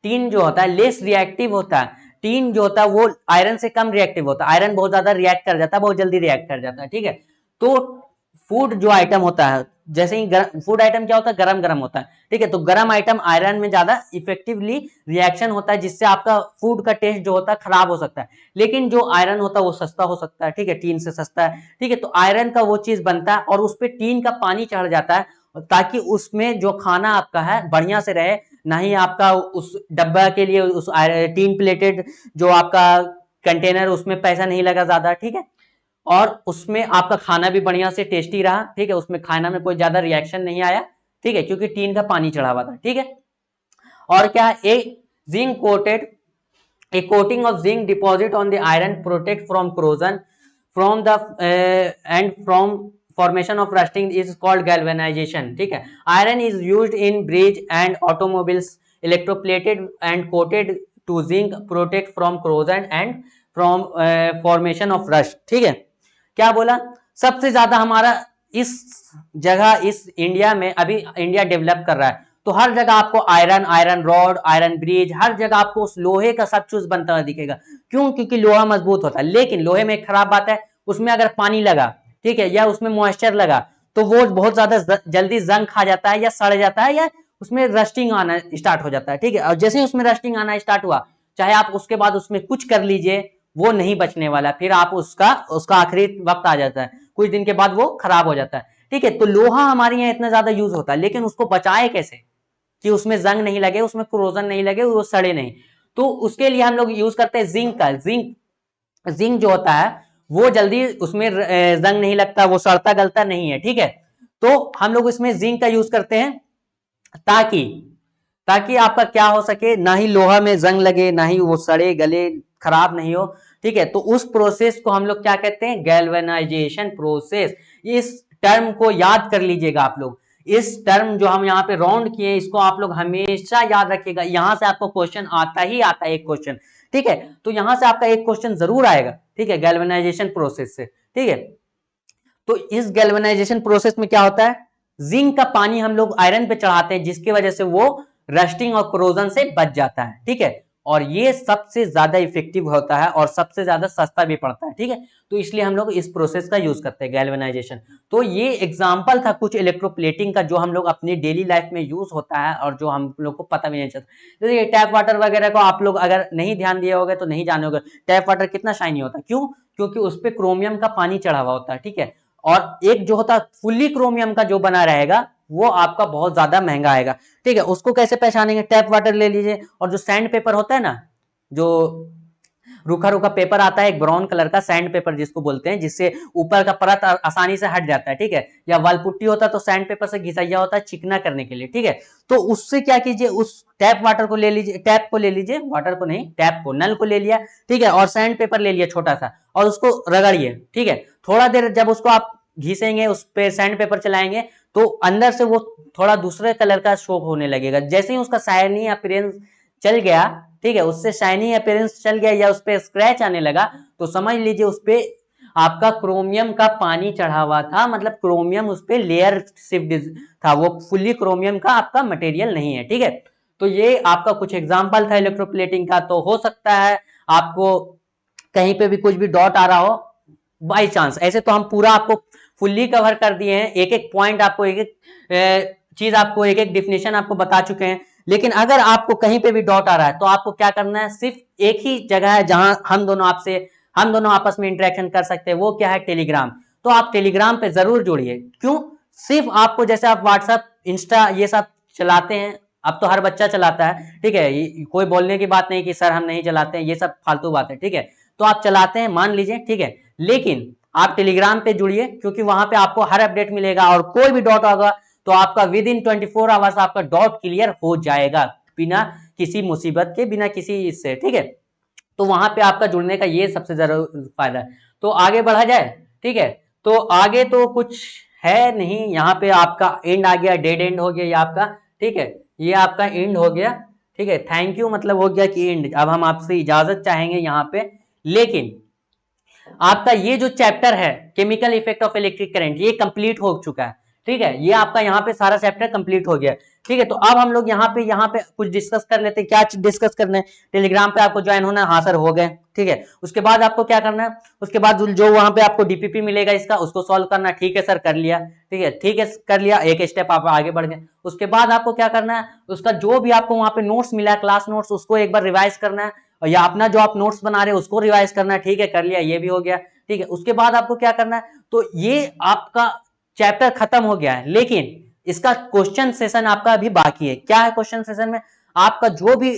टीन जो होता है लेस रिएक्टिव होता है, टीन जो होता है वो आयरन से कम रिएक्टिव होता है, आयरन बहुत ज्यादा रिएक्ट कर जाता है, बहुत जल्दी रिएक्ट कर जाता है, ठीक है। तो फूड जो आइटम होता है, जैसे ही फूड आइटम क्या होता है, गरम गरम होता है, ठीक है। तो गरम आइटम आयरन में ज्यादा इफेक्टिवली रिएक्शन होता है, जिससे आपका फूड का टेस्ट जो होता है खराब हो सकता है, लेकिन जो आयरन होता है वो सस्ता हो सकता है, ठीक है, टीन से सस्ता है, ठीक है। तो आयरन का वो चीज बनता है और उस पर टीन का पानी चढ़ जाता है, ताकि उसमें जो खाना आपका है बढ़िया से रहे, ना ही आपका उस डब्बा के लिए उस टीन प्लेटेड जो आपका कंटेनर उसमें पैसा नहीं लगा ज्यादा, ठीक है। और उसमें आपका खाना भी बढ़िया से टेस्टी रहा, ठीक है, उसमें खाना में कोई ज्यादा रिएक्शन नहीं आया, ठीक है, क्योंकि टीन का पानी चढ़ा हुआ था, ठीक है। और क्या, ए zinc coated, a coating of zinc deposit on the iron protect from corrosion from the and from formation of rusting is called galvanization, ठीक है। iron is used in bridge and automobiles, electroplated and coated to zinc protect from corrosion and from formation of rust, ठीक है। क्या बोला, सबसे ज्यादा हमारा इस जगह इस इंडिया में अभी इंडिया डेवलप कर रहा है, तो हर जगह आपको iron, iron rod, iron bridge, हर जगह आपको उस लोहे का सब चीज बनता हुआ दिखेगा। क्यों, क्योंकि लोहा मजबूत होता है, लेकिन लोहे में एक खराब बात है, उसमें अगर पानी लगा, ठीक है, या उसमें मॉइस्चर लगा, तो वो बहुत ज्यादा जल्दी जंग खा जाता है या सड़ जाता है, या उसमें रस्टिंग आना स्टार्ट हो जाता है, ठीक है। और जैसे ही उसमें रस्टिंग आना स्टार्ट हुआ, चाहे आप उसके बाद उसमें कुछ कर लीजिए, वो नहीं बचने वाला, फिर आप उसका उसका आखिरी वक्त आ जाता है, कुछ दिन के बाद वो खराब हो जाता है, ठीक है। तो लोहा हमारे यहाँ इतना ज्यादा यूज होता है, लेकिन उसको बचाए कैसे कि उसमें जंग नहीं लगे, उसमें क्रोजन नहीं लगे, वो सड़े नहीं, तो उसके लिए हम लोग यूज करते हैं जिंक का। जिंक, जिंक जो होता है वो जल्दी उसमें जंग नहीं लगता, वो सड़ता गलता नहीं है, ठीक है। तो हम लोग इसमें जिंक का यूज करते हैं, ताकि ताकि आपका क्या हो सके, ना ही लोहा में जंग लगे, ना ही वो सड़े गले खराब नहीं हो, ठीक है, तो उस प्रोसेस को हम लोग क्या कहते हैं, गैल्वेनाइजेशन प्रोसेस। इस टर्म को याद कर लीजिएगा आप लोग, इस टर्म जो हम यहाँ पे राउंड किए इसको आप लोग हमेशा याद रखिएगा, यहां से आपको क्वेश्चन आता ही आता है, एक क्वेश्चन, ठीक है, तो यहां से आपका एक क्वेश्चन जरूर आएगा, ठीक है, गैल्वेनाइजेशन प्रोसेस से, ठीक है। तो इस गैल्वेनाइजेशन प्रोसेस में क्या होता है, जिंक का पानी हम लोग आयरन पे चढ़ाते हैं जिसकी वजह से वो रस्टिंग और क्रोजन से बच जाता है, ठीक है, और ये सबसे ज्यादा इफेक्टिव होता है और सबसे ज्यादा सस्ता भी पड़ता है, ठीक है, तो इसलिए हम लोग इस प्रोसेस का यूज करते हैं गैल्वेनाइजेशन। तो ये एग्जांपल था कुछ इलेक्ट्रोप्लेटिंग का जो हम लोग अपनी डेली लाइफ में यूज होता है और जो हम लोग को पता भी नहीं चलता। जैसे टैप वाटर वगैरह को आप लोग अगर नहीं ध्यान दिए होगे तो नहीं जाने होगे, टैप वाटर कितना शाइनी होता है, क्यों, क्योंकि उस पर क्रोमियम का पानी चढ़ा हुआ होता है, ठीक है, और एक जो होता है फुल्ली क्रोमियम का जो बना रहेगा वो आपका बहुत ज्यादा महंगा आएगा, ठीक है। उसको कैसे पहचानेंगे, टैप वाटर ले लीजिए, और जो सैंड पेपर होता है ना, जो रूखा रूखा पेपर आता है एक ब्राउन कलर का, सैंड पेपर जिसको बोलते हैं, जिससे ऊपर का परत आसानी से हट जाता है, ठीक है, या वालपुट्टी होता है तो सैंड पेपर से घिसैया होता है चिकना करने के लिए, ठीक है, तो उससे क्या कीजिए, उस टैप वाटर को ले लीजिए, टैप को ले लीजिए, वाटर को नहीं, टैप को, नल को ले लिया, ठीक है, और सैंड पेपर ले लिया छोटा सा और उसको रगड़िए, ठीक है, थोड़ा देर जब उसको आप घिसेंगे, उस पे सैंड पेपर चलाएंगे तो अंदर से वो थोड़ा दूसरे कलर का शो होने लगेगा, जैसे ही उसका शाइनी अपीयरेंस चल गया, ठीक है, उससे शाइनी अपीयरेंस चल गया या उस पे स्क्रैच आने लगा, तो समझ लीजिए उस पे आपका क्रोमियम का पानी चढ़ा हुआ था, मतलब क्रोमियम उस पे लेयर शिफ्ट था, वो फुल्ली क्रोमियम का आपका मटेरियल नहीं है, ठीक है। तो ये आपका कुछ एग्जांपल था इलेक्ट्रोप्लेटिंग का। तो हो सकता है आपको कहीं पे भी कुछ भी डॉट आ रहा हो बाई चांस, ऐसे तो हम पूरा आपको फुल्ली कवर कर दिए हैं, एक एक पॉइंट आपको, एक एक चीज आपको, एक एक डिफिनेशन आपको बता चुके हैं, लेकिन अगर आपको कहीं पे भी डॉट आ रहा है तो आपको क्या करना है, सिर्फ एक ही जगह है जहां हम दोनों आपस में इंटरेक्शन कर सकते हैं, वो क्या है, टेलीग्राम। तो आप टेलीग्राम पे जरूर जुड़िए, क्यों, सिर्फ आपको, जैसे आप व्हाट्सएप इंस्टा ये सब चलाते हैं, अब तो हर बच्चा चलाता है, ठीक है, कोई बोलने की बात नहीं कि सर हम नहीं चलाते हैं, ये सब फालतू बात है, ठीक है, तो आप चलाते हैं मान लीजिए, ठीक है, लेकिन आप टेलीग्राम पे जुड़िए क्योंकि वहां पे आपको हर अपडेट मिलेगा, और कोई भी डॉट होगा तो आपका विद इन 24 आवर्स आपका डॉट क्लियर हो जाएगा, बिना किसी मुसीबत के, बिना किसी इससे, ठीक है। तो वहां पे आपका जुड़ने का ये सबसे ज्यादा फायदा है। तो आगे बढ़ा जाए, ठीक है, तो आगे तो कुछ है नहीं, यहाँ पे आपका एंड आ गया, डेड एंड हो गया ये आपका, ठीक है, ये आपका एंड हो गया, ठीक है, थैंक यू मतलब हो गया कि एंड। अब हम आपसे इजाजत चाहेंगे यहाँ पे, लेकिन आपका ये जो चैप्टर है chemical effect of electric current ये कंप्लीट हो चुका है, ठीक है, ये आपका यहाँ पे सारा चैप्टर कंप्लीट हो गया, ठीक है। तो अब हम लोग यहाँ पे कुछ डिस्कस कर लेते हैं, क्या डिस्कस करना है, टेलीग्राम पे आपको ज्वाइन होना है, हाँ सर हो गए, ठीक है, उसके बाद आपको क्या करना है, उसके बाद जो वहां पे आपको डीपीपी मिलेगा इसका, उसको सॉल्व करना, ठीक है सर कर लिया, ठीक है, ठीक है कर लिया, एक स्टेप आप आगे बढ़ गए। उसके बाद आपको क्या करना है, उसका जो भी आपको वहां पे नोट्स मिला है, क्लास नोट्स, उसको एक बार रिवाइज करना है, या अपना जो आप नोट्स बना रहे हो उसको रिवाइज करना है, ठीक है कर लिया, ये भी हो गया, ठीक है। उसके बाद आपको क्या करना है, तो ये आपका चैप्टर खत्म हो गया है, लेकिन इसका क्वेश्चन सेशन आपका अभी बाकी है। क्या है क्वेश्चन सेशन में, आपका जो भी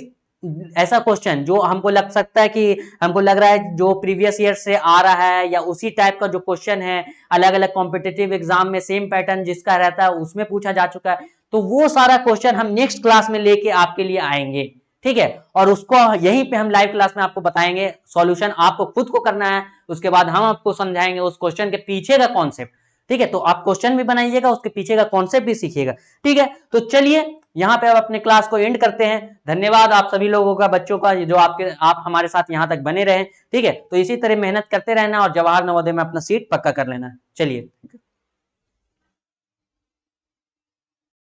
ऐसा क्वेश्चन जो हमको लग सकता है कि हमको लग रहा है जो प्रीवियस ईयर से आ रहा है, या उसी टाइप का जो क्वेश्चन है अलग अलग कॉम्पिटिटिव एग्जाम में सेम पैटर्न जिसका रहता है उसमें पूछा जा चुका है, तो वो सारा क्वेश्चन हम नेक्स्ट क्लास में लेके आपके लिए आएंगे, ठीक है, और उसको यहीं पे हम लाइव क्लास में आपको बताएंगे, सॉल्यूशन आपको खुद को करना है, उसके बाद हम आपको समझाएंगे उस क्वेश्चन के पीछे का कॉन्सेप्ट, ठीक है, तो आप क्वेश्चन भी बनाइएगा, उसके पीछे का कॉन्सेप्ट भी सीखिएगा, ठीक है। तो चलिए यहाँ पे अब अपने क्लास को एंड करते हैं। धन्यवाद आप सभी लोगों का, बच्चों का, जो आप हमारे साथ यहाँ तक बने रहे, ठीक है, तो इसी तरह मेहनत करते रहना और जवाहर नवोदय में अपना सीट पक्का कर लेना। चलिए।